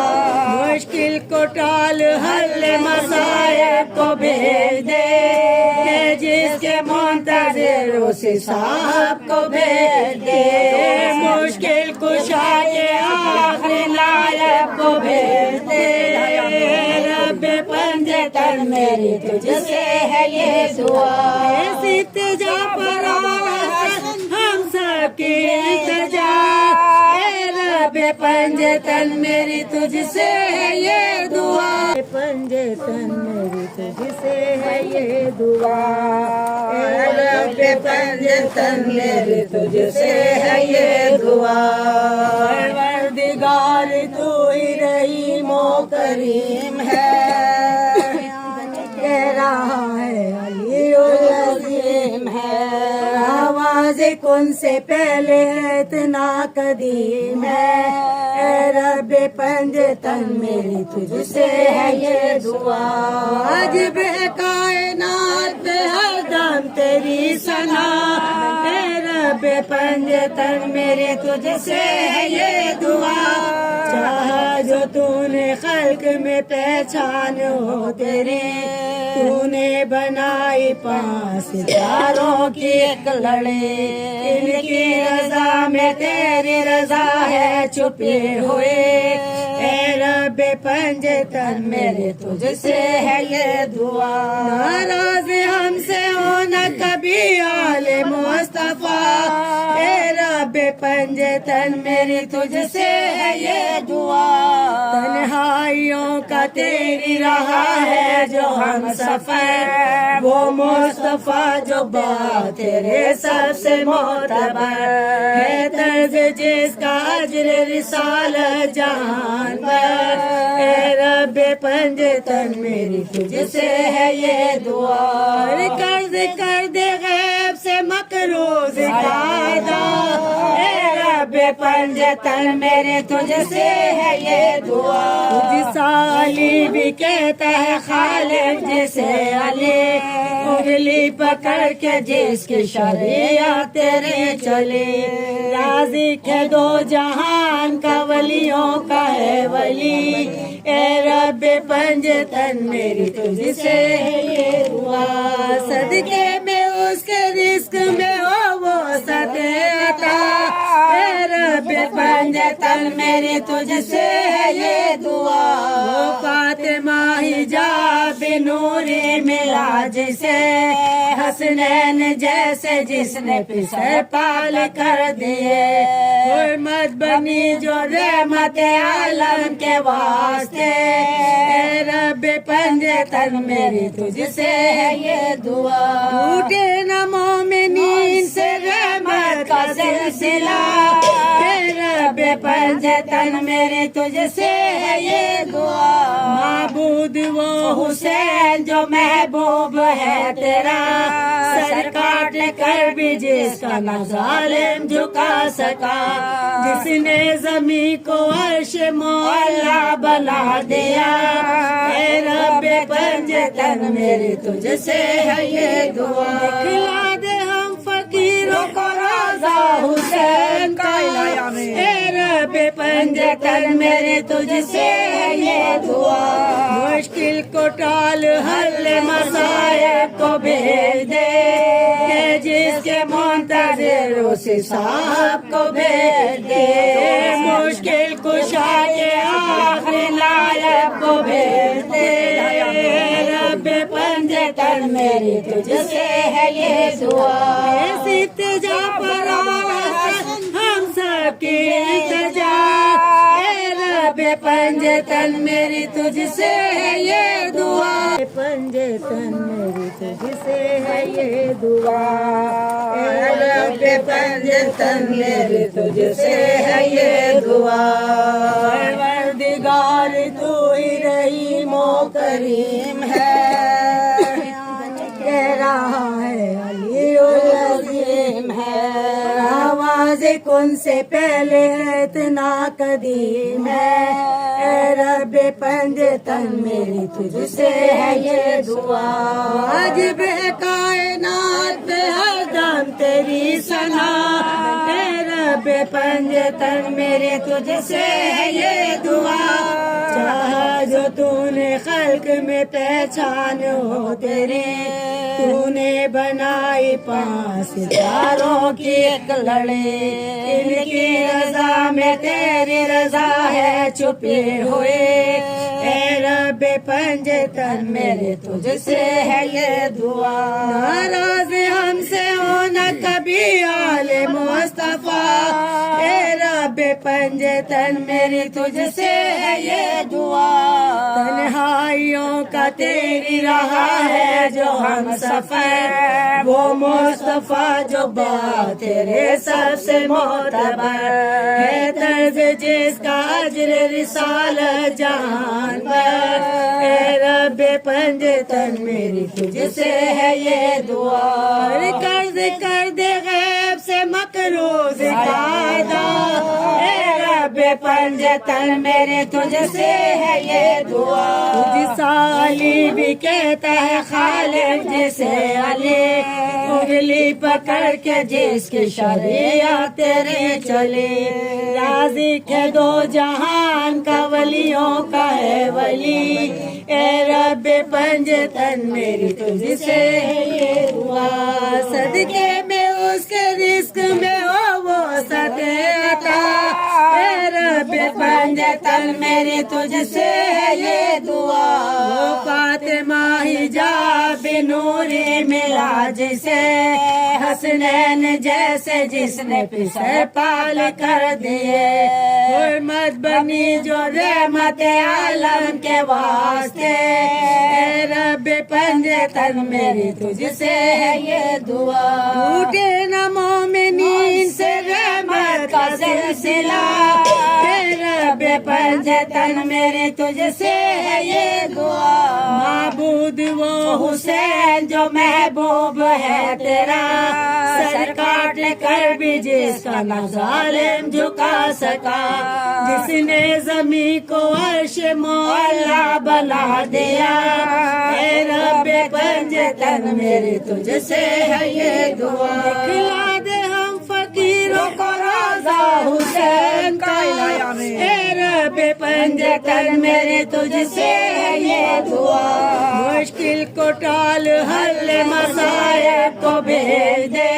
मुश्किल को टाल हल मसाइब को भेज दे कि जिसके मुंतज़िर उस साहब को भेज दे मुश्किल कुशा के आखिरी नायब को भेज दे रब पंजतन मेरी तुझसे है ये दुआ इल्तिजा पर हम सबकी इल्तिजा रब पंजतन मेरी तुझसे है ये दुआ पंजतन मेरी तुझसे है ये दुआ रब पंजतन मेरी तुझसे है ये दुआ परवरदिगार तू ही रहीमो करीम है कह रहा है अलीउल अज़ीम है आवाज़ कुन से पहले इतना कदीम है ए रब पंजतन मेरी तुझसे है ये दुआ वाजिब है कायनात पे हर दम तेरी सना ए रब पंजतन मेरी तुझसे है ये दुआ चाहा जो तूने खल्क में पहचान हो तेरी तूने बनाई 5 सितारों की एक लड़ी इनकी रजा में तेरी रजा है छुपे हुए ए रब पंजतन मेरे तुझसे है ये दुआ नाराज हमसे हो न कभी आले मुस्तफा ए रब पंजतन मेरी तुझसे है ये दुआ तन्हाइयों का तेरी रहा है जो हम सफर वो मुस्तफा जो बात तेरे सबसे मोतबर है तर्ज जिसका अजर रिसालत जहान पर ए रब पंजतन मेरी तुझसे है ये दुआ कर्ज कर दे गैब से मकरूज कायदा ए रब पंजतन मेरे तुझसे है ये दुआ जिसा अली भी कहता है खालिद जिसे अली उंगली पकड़ के जिसकी शरीयत तेरे चले राज़ी के दो जहान का वलियों का है वली ए रब पंजतन मेरी तुझसे है ये दुआ सदके में उसके रिस्क में हो वो सदे अता ए रब पंजतन मेरी तुझसे है ये दुआ वो फातिमा हिजाब नूरी मिला जिसे हसनैन जैसे जिसने पिसर पाल कर दिए हुर्मत बनी जो रहमत आलम के वास्ते ए रब पंजतन मेरी तुझसे है ये दुआ टूटे न मोमिनीन से रहमत का सिलसिला ए रब पंजतन मेरी तुझसे है ये दुआ माबूद वो हुसैन जो महबूब है तेरा सर काट कर भी जिसका न जालिम झुका सका जिसने जमी को अर्श मौला बना दिया ए रब पंजतन मेरी तुझसे है ये दुआ खिला दे हम फकीरों को रोज़ा हुसैन का ए रब पंजतन मेरे तुझसे है ये दुआ मुश्किल को टाल हल मसाइब को भेज दे कि जिसके मुंतज़िर روس صاحب کو بھیج دے مشکل کشا کے آخری نائب کو بھیج دے رب پنجتن میری تجھ سے ہے یہ دعا استجا پر ہم سب کی التجا رب پنجتن میری تجھ سے ہے یہ دعا پنجتن میری تجھ سے ہے یہ دعا رب پنجتن میری تجھ سے ہے یہ دعا پروردگار تو ہی رحیم و کریم ہے کہہ رہا ہے علی العظیم ہے آواز کن سے پہلے اتنا قدیم ہے اے رب پنجتن میری تجھ سے ہے یہ دعا واجب ہے کائنات پہ ہر دم تیری ثنا اے رب پنجتن میری تجھ سے ہے یہ دعا چاہا جو تو نے خلق میں پہچان ہو تیری تو نے بنائی 5 ستاروں کی ایک لڑی ان کی رضا میں تیری رضا ہے چھپے ہوئے اے رب پنجتن میرے تجھ سے ہے یہ دعا ناراض ہم سے ہونا کبھی آل مصطفیٰ اے رب پنجتن میری تجھ سے ہے یہ دعا تنہائیوں کا تیری رہا ہے جو ہم سفر وہ مصطفیٰ جو بات تیرے سب سے معتبر ہے طرز جس کا اجر رسالت جہان پر اے رب پنجتن میری تجھ سے ہے یہ دعا قرض کر دے غیب سے مقروض قاعدہ اے رب پنجتن میرے تجھ سے ہے یہ دعا تجھ سالی بھی کہتا ہے خالق جسے علی انگلی پکڑ کے جس کی شریعت تیرے چلی رازق ہے 2 جہان کا ولیوں کا ہے ولی اے رب پنجتن میری تجھ سے ہے یہ دعا صدقے میں اس کے رزق میں ہو وہ سدے عطا اے رب پنجتن میری تجھ سے ہے یہ دعا وہ فاطمہ حجاب نوری ملا جسے حسنین جیسے جس نے پسر پال کر دیے حرمت بنی جو رحمت عالم کے واسطے اے رب پنجتن میری تجھ سے ہے یہ دعا ٹوٹے نہ مومنین سے رحمت کا سلسلہ اے رب پنجتن میری تجھ سے ہے یہ دعا معبود وہ حسین جو محبوب ہے تیرا سر کاٹ کر بھی جس کا نہ ظالم جھکا سکا جس نے زمین کو عرش معلا بنا دیا اے رب پنجتن میری تجھ سے ہے یہ دعا کھلا دے ہم فقیروں کو روزہ حسین کا اے رب پنجتن میری تجھ سے ہے یہ دعا مشکل کو ٹال حل مصائب کو بھیج دے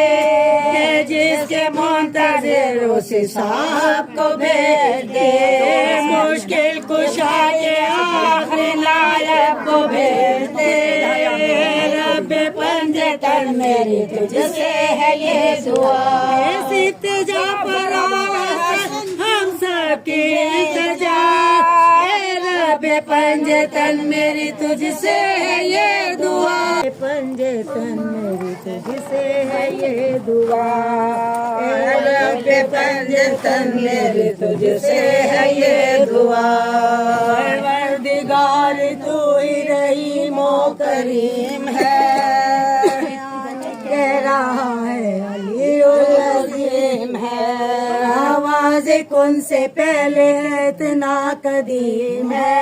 کہ جس کے منتظر روس صاحب کو بھیج دے مشکل کشا کے آخری نائب کو بھیج دے رب پنجتن میری تجھ سے ہے یہ دعا استجا پر ہم سب کی التجا اے رب پنجتن میری تجھ سے ہے یہ دعا پنجتن میری تجھ سے ہے یہ دعا اے رب پنجتن میری تجھ سے ہے یہ دعا پروردگار تو ہی رحیم و کریم ہے کہہ رہا ہے علی العظیم ہے آواز کن سے پہلے اتنا قدیم ہے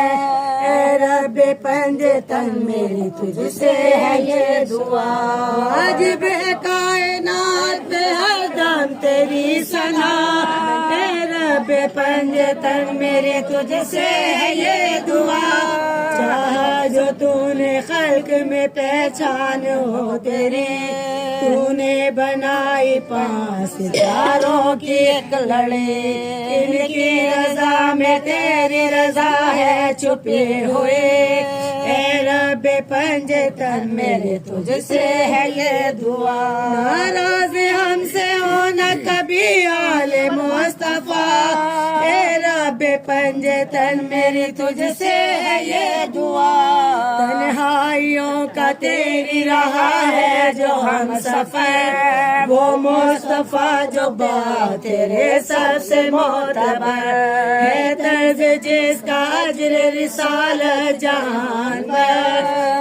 اے رب پنجتن میری تجھ سے ہے یہ دعا واجب ہے کائنات پہ ہر دم تیری ثنا اے رب پنجتن میری تجھ سے ہے یہ دعا चाहा जो तूने खल्क में पहचान हो तेरी, तूने बनाई 5 सितारों की एक लड़ी, इनकी रजा में तेरी रजा है छुपे हुए। ए रब्बे पंजतन मेरे तुझसे है ये दुआ, नाराज हमसे हो न कभी आले मुस्तफा। ए रब्बे पंजतन मेरी तुझसे है ये दुआ, तन्हाइयों का तेरी रहा है जो हम सफर, वो मुस्तफा जो बात तेरे सबसे मोतबर है, तर्ज जिसका अज्र रिसालत जहान पर।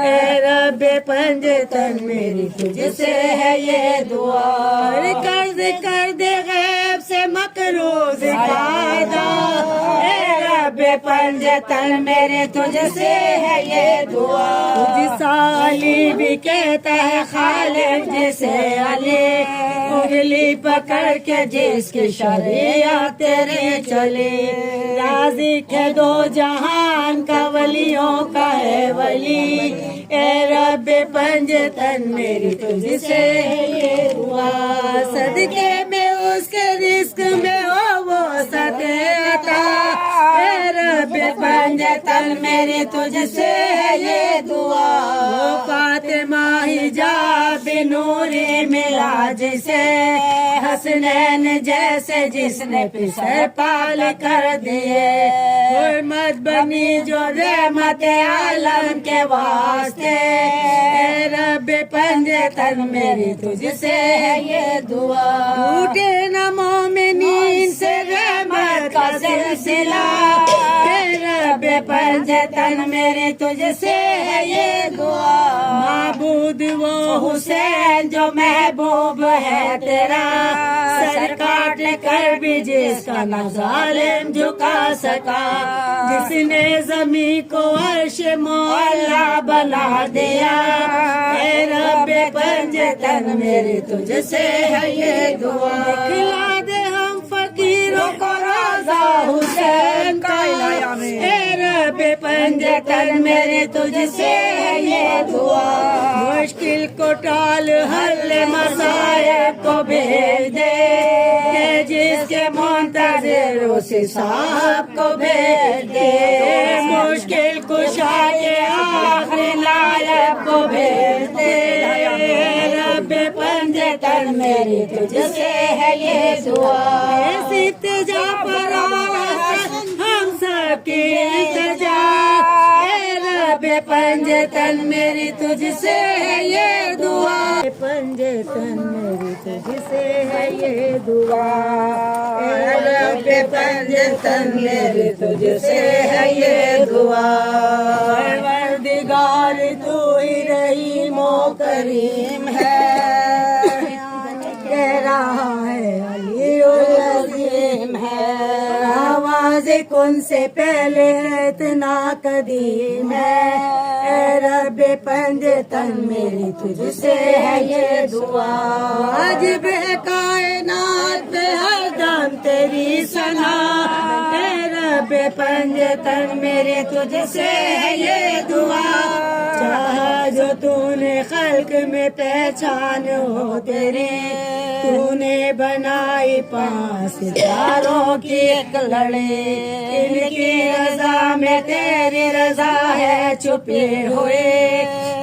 ए रब्बे पंजतन मेरी तुझसे है ये दुआ, कर्ज कर दे गैब से मकरूज कायदा। ए रब्बे पंजतन मेरे तुझसे है ये दुआ, तुझ साली भी कहता है खालिद जिसे अली, उंगली पकड़ के जिसकी शरीयत तेरे चले। राज़िक है 2 जहान का वलियों का है वली, ए रब्बे पंजतन मेरी तुझसे है ये दुआ, सदके में उसके रिस्क में हो वो सदे अता। ए रब्बे पंजतन मेरी तुझसे है ये दुआ, वो फातिमा हिजाब नूरी मिला जिसे, हसनैन जैसे जिसने पिसर पाल कर दिए। हुर्मत बनी जो रहमत आलम के वास्ते, ए रब्बे पंजतन मेरी तुझसे है ये दुआ, टूटे न मोमिनीन से रहमत का सिलसिला। ए रब्बे पंजतन मेरी तुझसे है ये दुआ, माबूद वो हुसैन जो महबूब है तेरा, सर काट कर भी जिसका न जालिम झुका सका, जिसने जमी को अर्श मौला बना दिया। ए रब्बे पंजतन मेरी तुझसे है ये दुआ, खिला दे हम फकीरों को रोज़ा हुसैन का। ए रब्बे पंजतन मेरी तुझसे है ये दुआ, मुश्किल को टाल हल मसाइब को भेज दे, जिसके मुंतज़िर उसी साहब को भेज दे। मुश्किल कुशा के आखिरी लायक को भेज दे। रब्बे पंजतन मेरी तुझसे है ये दुआ, इल्तिजा पर हम सबकी इल्तिजा। रब्बे पंजतन मेरी तुझसे है ये दुआ, पंजतन मेरी तुझसे है ये दुआ। रब्बे पंजतन मेरी तुझसे है ये दुआ, परवरदिगार तू ही रहीम ओ करीम है, कह रहा है अलीउल अज़ीम है। आवाज़ कुन से पहले इतना कदीम है, ए रब्बे पंजतन मेरी तुझसे है ये दुआ। वाजिब है कायनात पे हर दम तेरी सना, ए रब्बे पंजतन मेरी तुझसे है ये दुआ। चाहा जो तूने खल्क में पहचान हो तेरी, तूने बनाई 5 सितारों की एक लड़ी, इनकी रजा में तेरी रजा है छुपे हुए।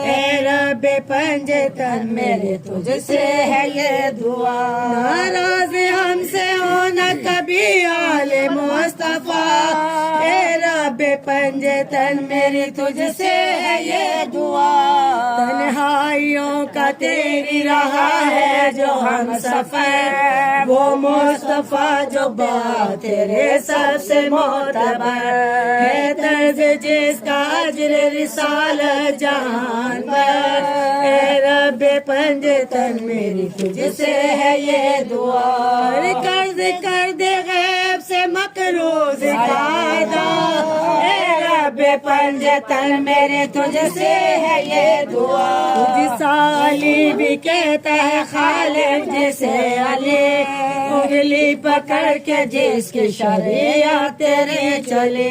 ए रब्बे पंजतन मेरे तुझसे है ये दुआ, नाराज हमसे हो न कभी आले मुस्तफा। ए रब्बे पंजतन मेरी तुझसे है ये दुआ, तन्हाइयों का तेरी रहा है जो हम सफर, वो मुस्तफा जो बात तेरे सबसे मोतबर है, तर्ज जिसका अज्र रिसालत जहान पर। ए रब्बे पंजतन मेरी तुझसे है ये दुआ, कर्ज कर दे गैब से मकरूज कायदा। ए रब पंजतन मेरी तुझसे है ये दुआ। जिस अली भी कहता है खालिक जिसे अली, उंगली पकड़ के जिसकी शरीयत तेरे चले।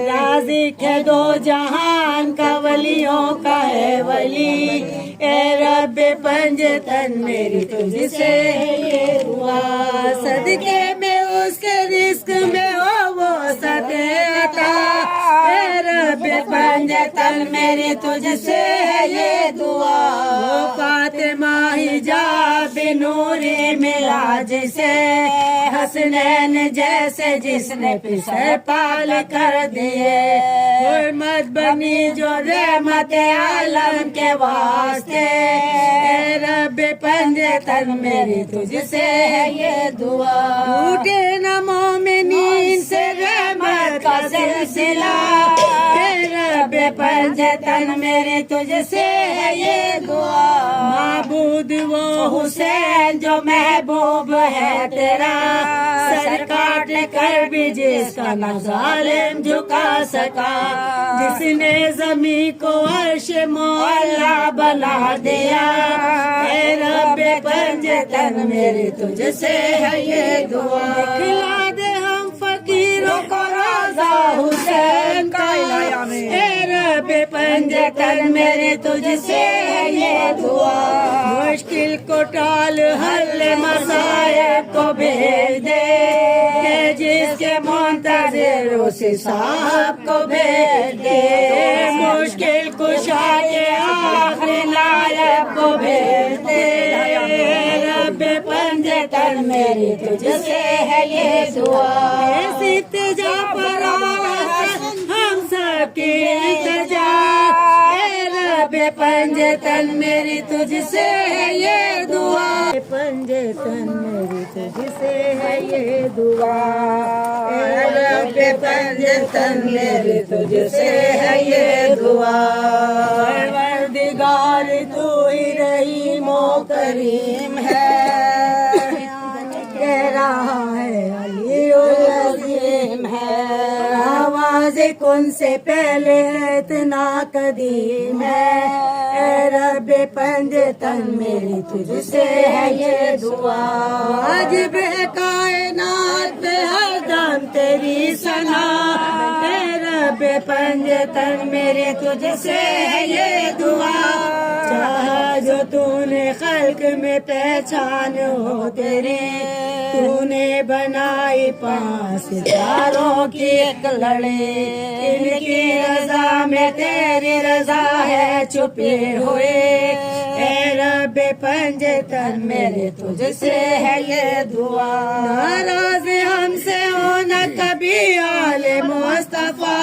राज़ी के दो जहान का वलियों का है वली, ए रब पंजतन मेरी तुझसे है ये दुआ। सदके में उसके रिस्क में हो वो सदे अता, ए रब पंजतन मेरी तुझसे है ये दुआ। वो फातिमा हिजाब नूरी मिला जिसे, हसनैन जैसे जिसने पिसर पाल कर दिए। हुर्मत बनी जो रहमत आलम के वास्ते, ए रब पंजतन मेरी तुझसे है ये दुआ। टूटे न मोमिनीन से रहमत का सिलसिला, ए रब पंजतन मेरी तुझसे है ये दुआ। माबूद वो हुसैन जो महबूब है तेरा, सर काट कर भी जिसका न जालिम झुका सका। जिसने जमी को अर्श मौला बना दिया, ए रब पंजतन मेरी तुझसे है ये दुआ। खिला दे हम फकीरों को रोज़ा हुसैन का, ए रब पंजतन मेरी तुझसे है ये दुआ। मुश्किल को टाल हल मसाइब को भेज दे, जिसके मुंतज़िर उसी साहब को भेज दे। मुश्किल कुशा के आखिरी नायब को भेज दे, रब पंजतन मेरी तुझसे है ये दुआ। ऐसी तिजा पर हम सबकी इल्तिजा, रब पंजतन मेरी तुझसे है ये दुआ। पंजतन मेरी तुझसे है ये दुआ, रब पंजतन मेरी तुझसे है ये दुआ। परवरदिगार तू ही रहीमो करीम है, कह रहा है अली अज़ीम है। आवाज़ कुन से पहले इतना कदीम है, ए रब पंजतन मेरी तुझसे है ये दुआ। वाजिब है कायनात पे हर दम तेरी सना, ए रब पंजतन मेरी तुझसे है ये दुआ। चाहा जो तूने खल्क में पहचान हो तेरी, तूने बनाई 5 सितारों की एक लड़ी। इनकी रजा में तेरी रजा है छुपे हुए, ए रब पंजतन मेरे तुझसे है ये दुआ। नाराज हमसे हो न कभी आले मुस्तफा,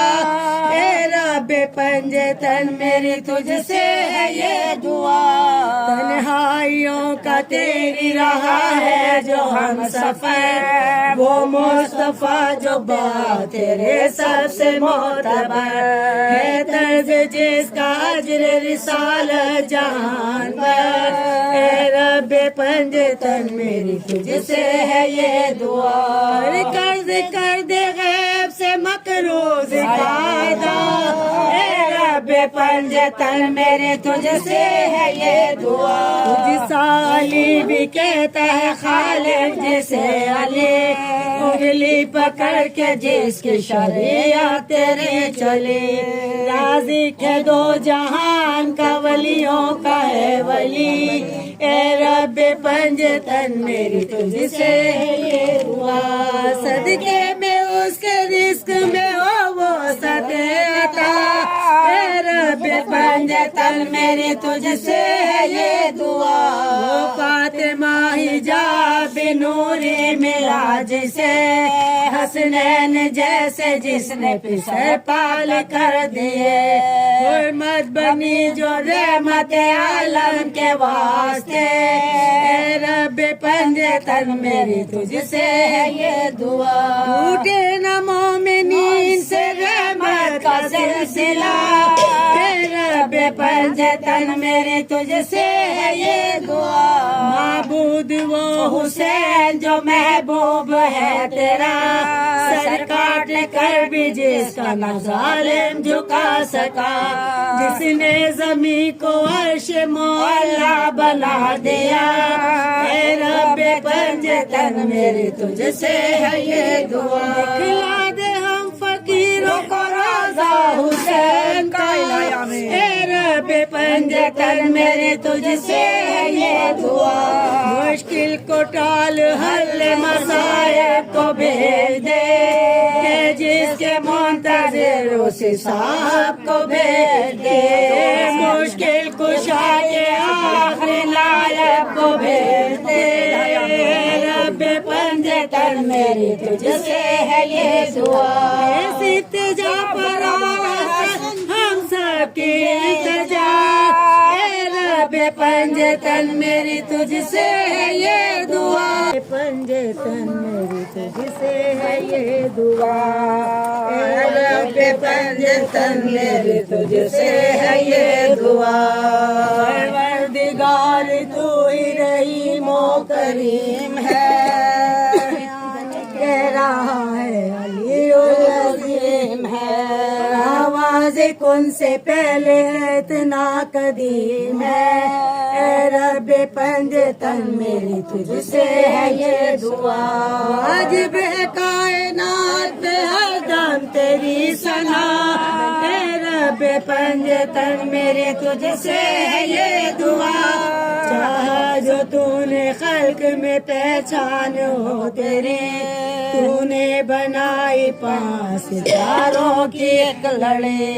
ए रब पंजतन मेरी तुझसे है ये दुआ। तन्हाइयों का तेरी रहा है जो हम सफर, वो मुस्तफा जो बात तेरे सबसे मोतबर है। तर्ज जिसका अजर रिसालत जहान पर, ए रब पंजतन मेरी तुझसे है ये दुआ। कर्ज कर दे गैब से मकरूज कायदा, ए रब पंजतन मेरे तुझसे है ये दुआ। जिस अली भी कहता है खालिक जिसे अली, उंगली पकड़ के जिसकी शरीयत तेरे चले। राज़ी के दो जहान का वलियों का है वली, ए रब पंजतन मेरी तुझसे है ये दुआ। सदके में उसके रिस्क में हो वो सदे अता, ए रब पंजतन मेरी तुझसे है ये दुआ। वो फातिमा हिजाब नूरी मिला जिसे, हसनैन जैसे जिसने पिसर पाल कर दिए। हुर्मत बनी जो रहमत आलम के वास्ते, ए रब पंजतन मेरी तुझसे है ये दुआ। टूटे न मोमिनीन से रहमत का सिलसिला, ए रब पंजतन मेरी तुझसे है ये दुआ। माबूद वो हुसैन जो महबूब है तेरा, सरकार काट कर भी जिसका न जालिम झुका सका, जिसने जमी को अर्श मौला बना दिया। ऐ रब्बे पंजतन मेरी तुझसे है ये दुआ, दिखला दे हम फकीरों को रोज़ा हुसैन का। ऐ रब्बे पंजतन मेरी तुझसे है ये दुआ, मुश्किल को टाल हल मसाइब को भेज दे, कि जिसके मुंतज़िर उसी साहब को भेज दे। मुश्किल कुशा के आखिरी लायक को भेज दे। रब्बे पंजतन मेरी तुझसे है ये दुआ, ऐसी इल्तिजा पर हम सबकी इल्तिजा। रब्बे पंजतन मेरी तुझसे है ये दुआ, पंजतन मेरी तुझसे है ये दुआ। रब्बे पंजतन मेरी तुझसे है ये दुआ। परवरदिगार तू ही रहीम ओ करीम है, कह रहा है अली अज़ीम है। आवाज़ कुन से पहले इतना कदीम है। ऐ रब्बे पंजतन मेरी तुझसे है ये दुआ, वाजिब है कायनात पे हरदम तेरी सना। ऐ रब्बे पंजतन मेरी तुझसे है ये दुआ, चाहा जो तूने खल्क में पहचान हो तेरी। तूने बनाई 5 सितारों की एक लड़ी,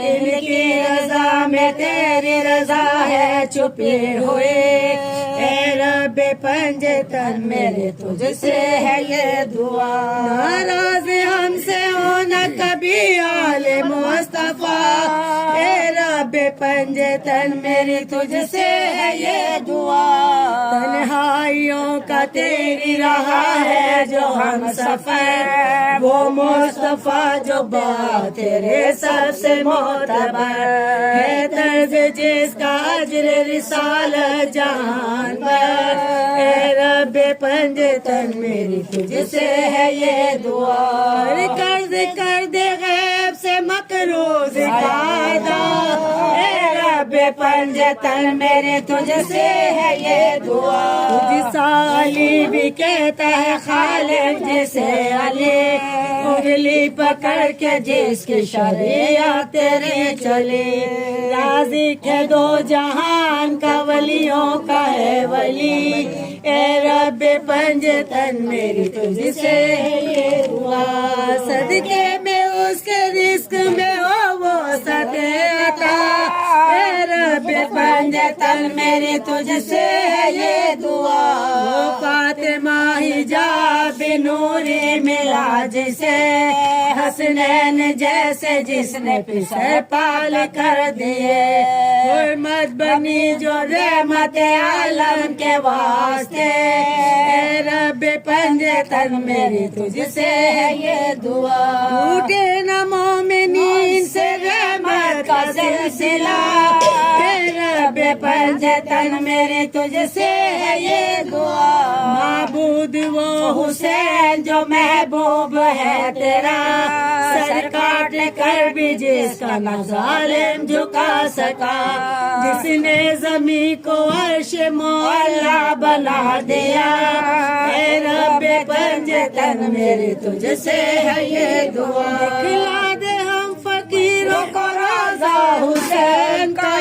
इनकी रजा में तेरी रजा है छुपे हुए। ऐ रब्बे पंजतन मेरे तुझसे है ये दुआ, नाराज हमसे हो न कभी आले मुस्तफा। ऐ रब्बे पंजतन मेरी तुझसे है ये दुआ, तन्हाइयों का तेरी रहा है जो हम सफर। वो मुस्तफा जो बात तेरे सबसे मोतबर है, तर्ज जिसका अज्र रिसालत जहान पर। ऐ रब्बे पंजतन मेरी तुझसे है ये दुआ, कर दे गैब से मकरूज कायदा। ऐ रब्बे पंजतन मेरे तुझसे है ये दुआ, तुझ साली भी कहता है खालिद जिसे अली। उंगली पकड़ के जिसकी शरीयत तेरी चली, राज़ी के 2 जहान का वलियों का है वली। ऐ रब्बे पंजतन मेरी तुझसे है ये दुआ, सदके में उसके रिस्क में हो वो सदे अता। ऐ रब्बे पंजतन मेरी तुझसे है ये दुआ, वो फातिमा हिजाब नूरी मिला जिसे, हसनैन जैसे जिसने पिसर पाल कर दिए। हुर्मत बनी जो रहमत आलम के वास्ते। ऐ रब्बे पंजतन मेरी तुझसे है ये दुआ, टूटे न मोमिनीन से रहमत का सिलसिला। ऐ रब्बे पंजतन मेरी तुझसे है ये दुआ, माबूद वो हुसैन जो महबूब है तेरा। सर काट कर भी जिसका न जालिम झुका सका, जिसने जमी को अर्श मौला बना दिया। ऐ रब्बे पंजतन मेरी तुझसे है ये दुआ, दिखला दे हम फकीरों को रोज़ा हुसैन का।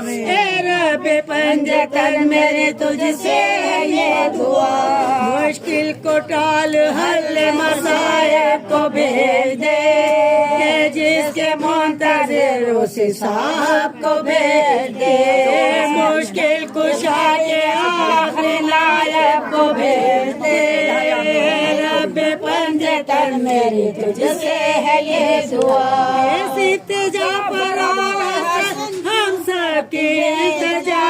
ऐ रब्बे पंजतन मेरी तुझसे है ये दुआ, मुश्किल को टाल हल मसाइब को भेज दे, कि जिसके मुंतज़िर उसी साहब को भेज दे। मुश्किल कुशा के आखिरी लायक को भेज दे। रब्बे पंजतन मेरी तुझसे है ये दुआ, ऐसी इल्तिजा पर हम सबकी इल्तिजा।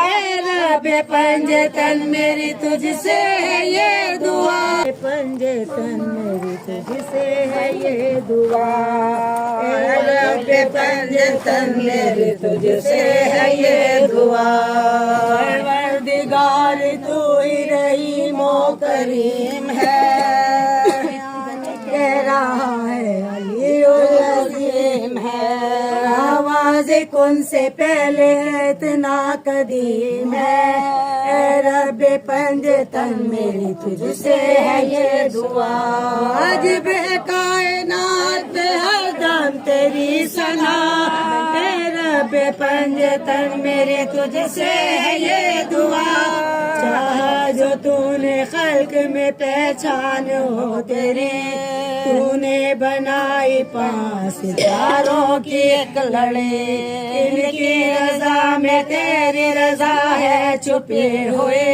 ऐ रब्बे पंजतन मेरी तुझसे है ये दुआ, पंजतन मेरी तुझसे है ये दुआ। ऐ रब्बे पंजतन मेरी तुझसे है ये दुआ, परवरदिगार तू ही रहीम ओ करीम है, कह रहा کن سے پہلے اتنا قدیم ہے، اے رب پنجتن میری تجھ سے ہے یہ دعا، واجب ہے کائنات پہ ہر دم تیری ثنا، اے رب پنجتن میری تجھ سے ہے یہ دعا، چاہا جو تو نے خلق میں پہچان ہو تیری، تو نے بنائی 5 ستاروں کی ایک لڑی، ان کی رضا میں تیری رضا ہے چھپے ہوئے،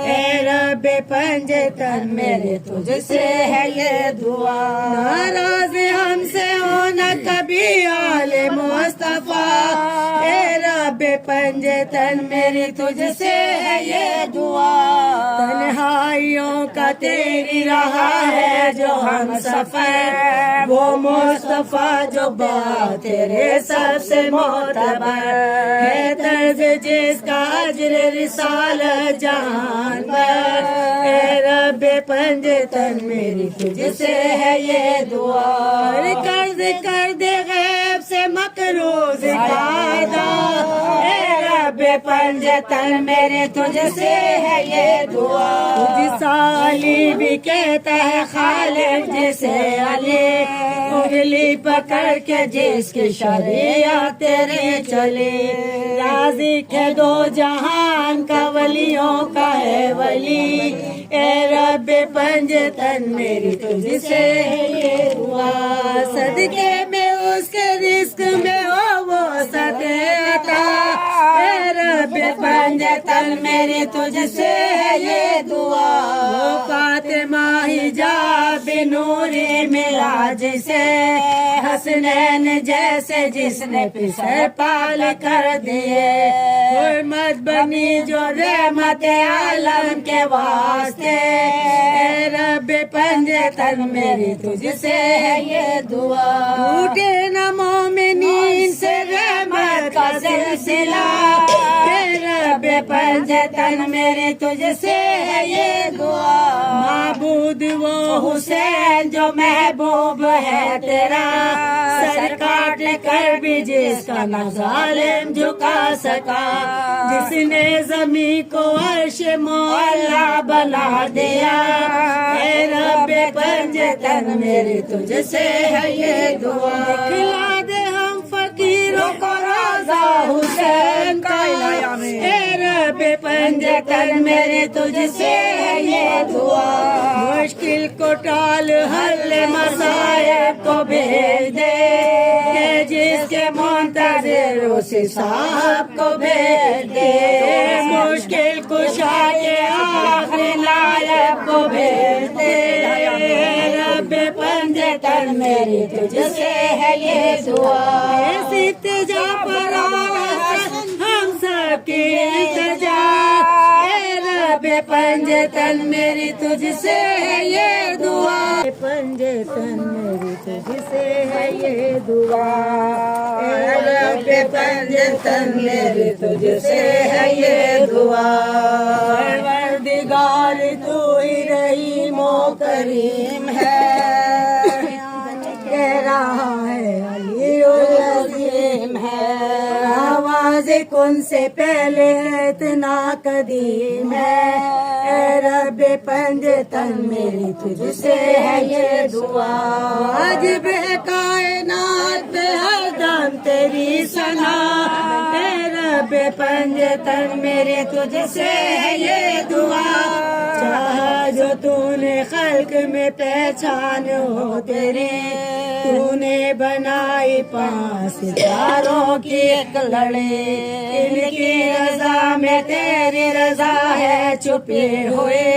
اے رب پنجتن میرے تجھ سے ہے یہ دعا، ناراض ہم سے ہونا کبھی آل مصطفیٰ، اے رب پنجتن میری تجھ سے ہے یہ دعا، تنہائیوں کا تیری رہا ہے جو ہم سفر، وہ مصطفیٰ جو بات تیرے سب سے معتبر ہے، طرز جس کا اجر رسالت جہان پر، اے رب پنجتن میری تجھ سے ہے یہ دعا، قرض کر دے غیب سے مقروض کا ادا، اے رب پنجتن میرے تجھ سے ہے یہ دعا، تجھ سا علی بھی کہتا ہے خالق جسے علی، انگلی پکڑ کے جس کی شریعت تیری چلی، رازق ہے 2 جہان کا ولیوں کا ہے ولی، اے رب پنجتن میری تجھ سے ہے یہ دعا، صدقے میں اس کے رزق میں ہو وہ سدے عطا، اے رب پنجتن میری تجھ سے ہے یہ دعا، وہ فاطمہ حجاب نوری ملا جسے، حسنین جیسے جس نے پسر پال کر دیے، حرمت بنی جو رحمت عالم کے واسطے، اے رب پنجتن میری تجھ سے ہے یہ دعا، ٹوٹے نہ مومنین سے رحمت کا سلسلہ، اے رب پنجتن میری تجھ سے ہے یہ دعا، معبود وہ حسین جو محبوب ہے تیرا، سر کاٹ کر بھی جس کا نہ ظالم جھکا سکا، جس نے زمین کو عرش معلا بنا دیا، اے رب پنجتن میری تجھ سے ہے یہ دعا، دکھلا دے ہم فقیروں کو روضہ حسین کا، اے رب پنجتن میری تجھ سے ہے یہ دعا، مشکل کو ٹال حل مصائب کو بھیج دے، کہ جس کے منتظر اسی صاحب کو بھیج دے، مشکل کشا کے آخری نائب کو بھیج دے، رب پنجتن میری تجھ سے ہے یہ دعا، ایسی التجا پر ہم سب کی التجا، اے رب پنجتن میری تجھ سے ہے یہ دعا، پنجتن میری تجھ سے ہے یہ دعا، اے رب پنجتن میری تجھ سے ہے یہ دعا، پروردگار تو ہی رحیم و کریم ہے، کہہ رہا ہے علی العظیم ہے، آواز کن سے پہلے اتنا قدیم ہے، اے رب پنجتن میری تجھ سے ہے یہ دعا، واجب ہے کائنات پہ ہر دم تیری ثنا، اے رب پنجتن میری تجھ سے ہے یہ دعا، چاہا جو تو نے خلق میں پہچان ہو تیری، تو نے بنائی 5 ستاروں کی ایک لڑی، ان کی رضا میں تیری رضا ہے چھپے ہوئے،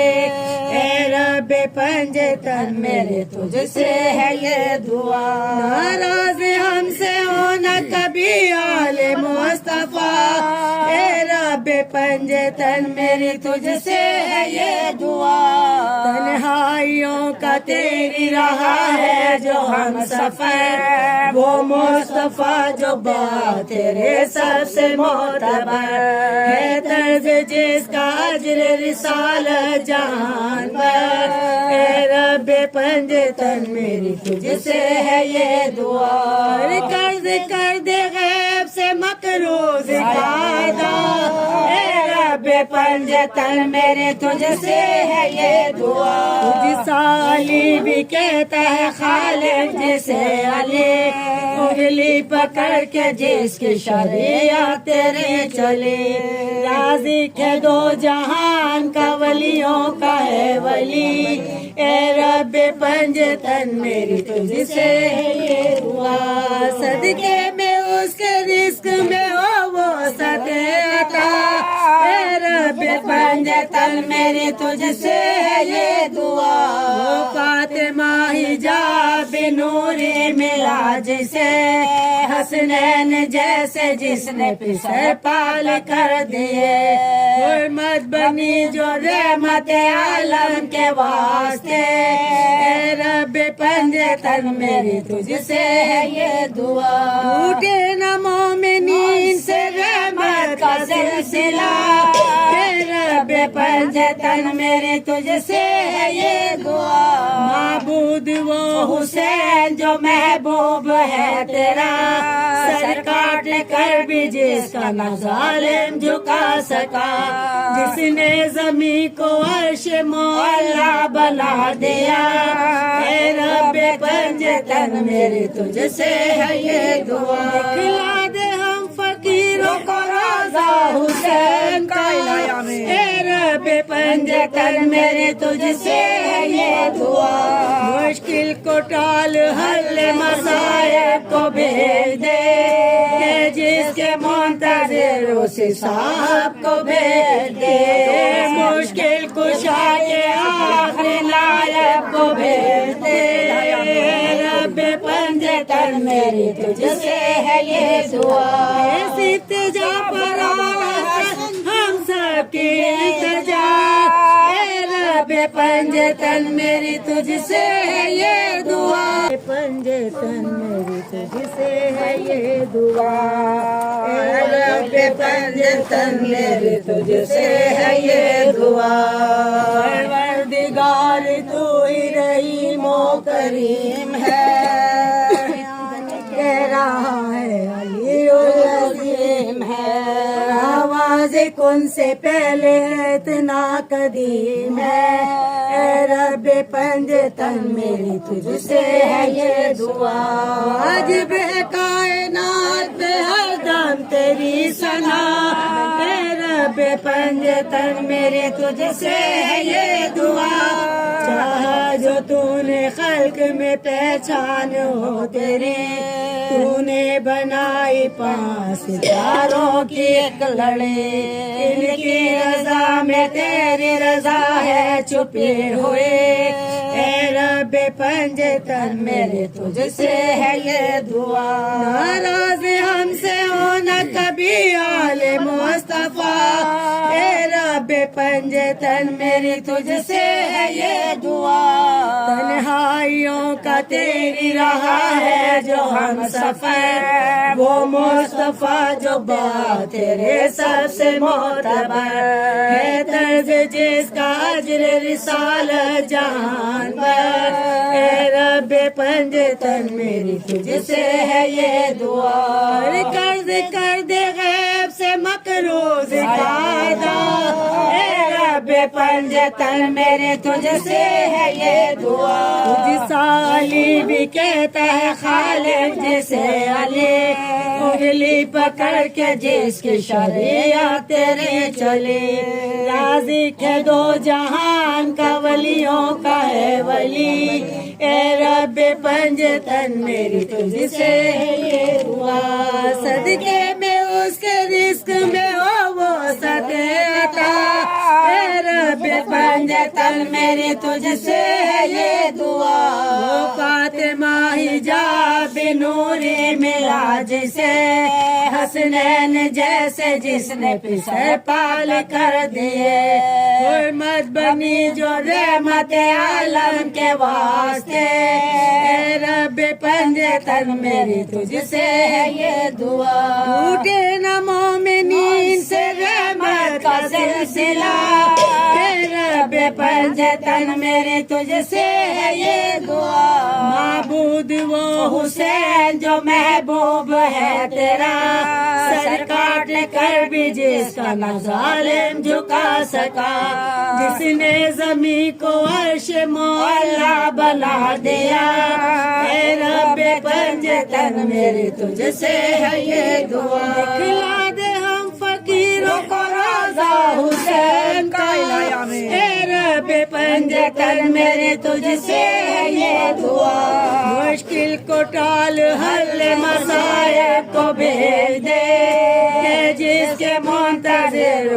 اے رب پنجتن میرے تجھ سے ہے یہ دعا، ناراض ہم سے ہونا کبھی آل مصطفیٰ، اے رب پنجتن میری تجھ سے ہے یہ دعا، تنہائیوں کا تیری رہا ہے جو ہم سفر، وہ مصطفیٰ جو بات تیرے سب سے معتبر ہے، طرز جس کا اجر رسالت جہان پر، اے رب پنجتن میری تجھ سے ہے یہ دعا، قرض کر دے غیب سے मकरूज कादा, ए रब पंजतन मेरे तुझसे है ये दुआ। तुझ साली भी कहता है खालिक जिसे अली, उंगली पकड़ के जिसकी शरीयत तेरे चले। राज़िक है दो जहान का वलियों का है वली, ए रब पंजतन मेरी तुझसे है ये दुआ। सदके में उसके रिस्क में हो वो सदे अता, ए रब पंजतन मेरी तुझसे है ये दुआ। वो फातिमा हिजाब नूरी मिला जिसे, हसनैन जैसे जिसने पिसर पाल कर दिए। हुर्मत बनी जो रहमत आलम के वास्ते, ए रब पंजतन मेरी तुझसे है ये दुआ। टूटे न मोमिनीन से रहमत का सिलसिला, ए रब पंजतन मेरी तुझसे है ये दुआ। माबूद वो हुसैन जो महबूब है तेरा, सर काट कर भी जिसका न जालिम झुका सका। जिसने जमी को अर्श मौला बना दिया, ए रब पंजतन मेरी तुझसे है ये दुआ। दिखला दे हम फकीरों को रोज़ा हुसैन का, ए रब पंजतन मेरी तुझसे है ये दुआ। मुश्किल को टाल हल मसाइब को भेज दे, जिसके मुंतज़िर उसी साहब को भेज दे। मुश्किल कुशा के आखिरी नायब को भेज दे, रब पंजतन मेरी तुझसे है ये दुआ। ऐसी इल्तिजा पर हम सबकी इल्तिजा, ए रब पंजतन मेरी तुझसे है ये दुआ। पंजतन मेरी तुझसे है ये दुआ, ए रब पंजतन मेरी तुझसे है ये दुआ। परवरदिगार तू ही रहीम ओ करीम है, कह रहा है अली अज़ीम है। आवाज़ कुन से पहले इतना कदीम है, ए रब पंजतन मेरी तुझसे है ये दुआ। वाजिब है कायनात पे हर दम तेरी सना, ए रब पंजतन मेरी तुझसे है ये दुआ। चाहा जो तूने खल्क में पहचान हो तेरी, तूने बनाई 5 सितारों की एक लड़ी। इनकी रजा में तेरी रजा है छुपे हुए, ए रब पंजतन मेरे तुझसे है ये दुआ। नाराज हमसे हो न कभी आले मुस्तफा, ए रब पंजतन मेरी तुझसे है ये दुआ। तन्हाइयों का तेरी रहा है जो हम सफर, वो मुस्तफा जो बात तेरे सबसे मोतबर है। तर्ज जिसका अजर रिसालत जहान पर, ए रब पंजतन मेरी तुझसे है ये दुआ। कर दे गैब से मकरूज कादा, ए रब पंजतन मेरे तुझसे है ये दुआ। तुझ साली भी कहता है खालिक जिसे अली, उंगली पकड़ के जिसकी शरीयत तेरे चले। राज़िक है दो जहान का वलियों का है वली, ए रब पंजतन मेरी तुझसे है ये दुआ। सदके में उसके रिस्क में हो वो सदे अता, ए रब पंजतन मेरी तुझसे है ये दुआ। वो फातिमा हिजाब नूरी मिला जिसे, हसनैन जैसे जिसने पिसर पाल कर दिए। हुर्मत बनी जो रहमत आलम के वास्ते, ए रब पंजतन मेरी तुझसे है ये दुआ। टूटे न मोमिनीन से रहमत का सिलसिला, ए रब पंजतन मेरी तुझसे है ये दुआ। माबूद वो हुसैन जो महबूब है तेरा, सर काट कर भी जिसका न जालिम झुका सका, जिसने जमी को अर्श मौला बना दिया। ऐ रब्बे पंजतन मेरी तुझसे है ये दुआ। दिखला दे हम फकीरों को रोज़ा हुसैन का। ऐ रब्बे पंजतन मेरी तुझसे है ये दुआ। मुश्किल को टाल हल मसाइब को भेज दे, जिसके मुंतज़िर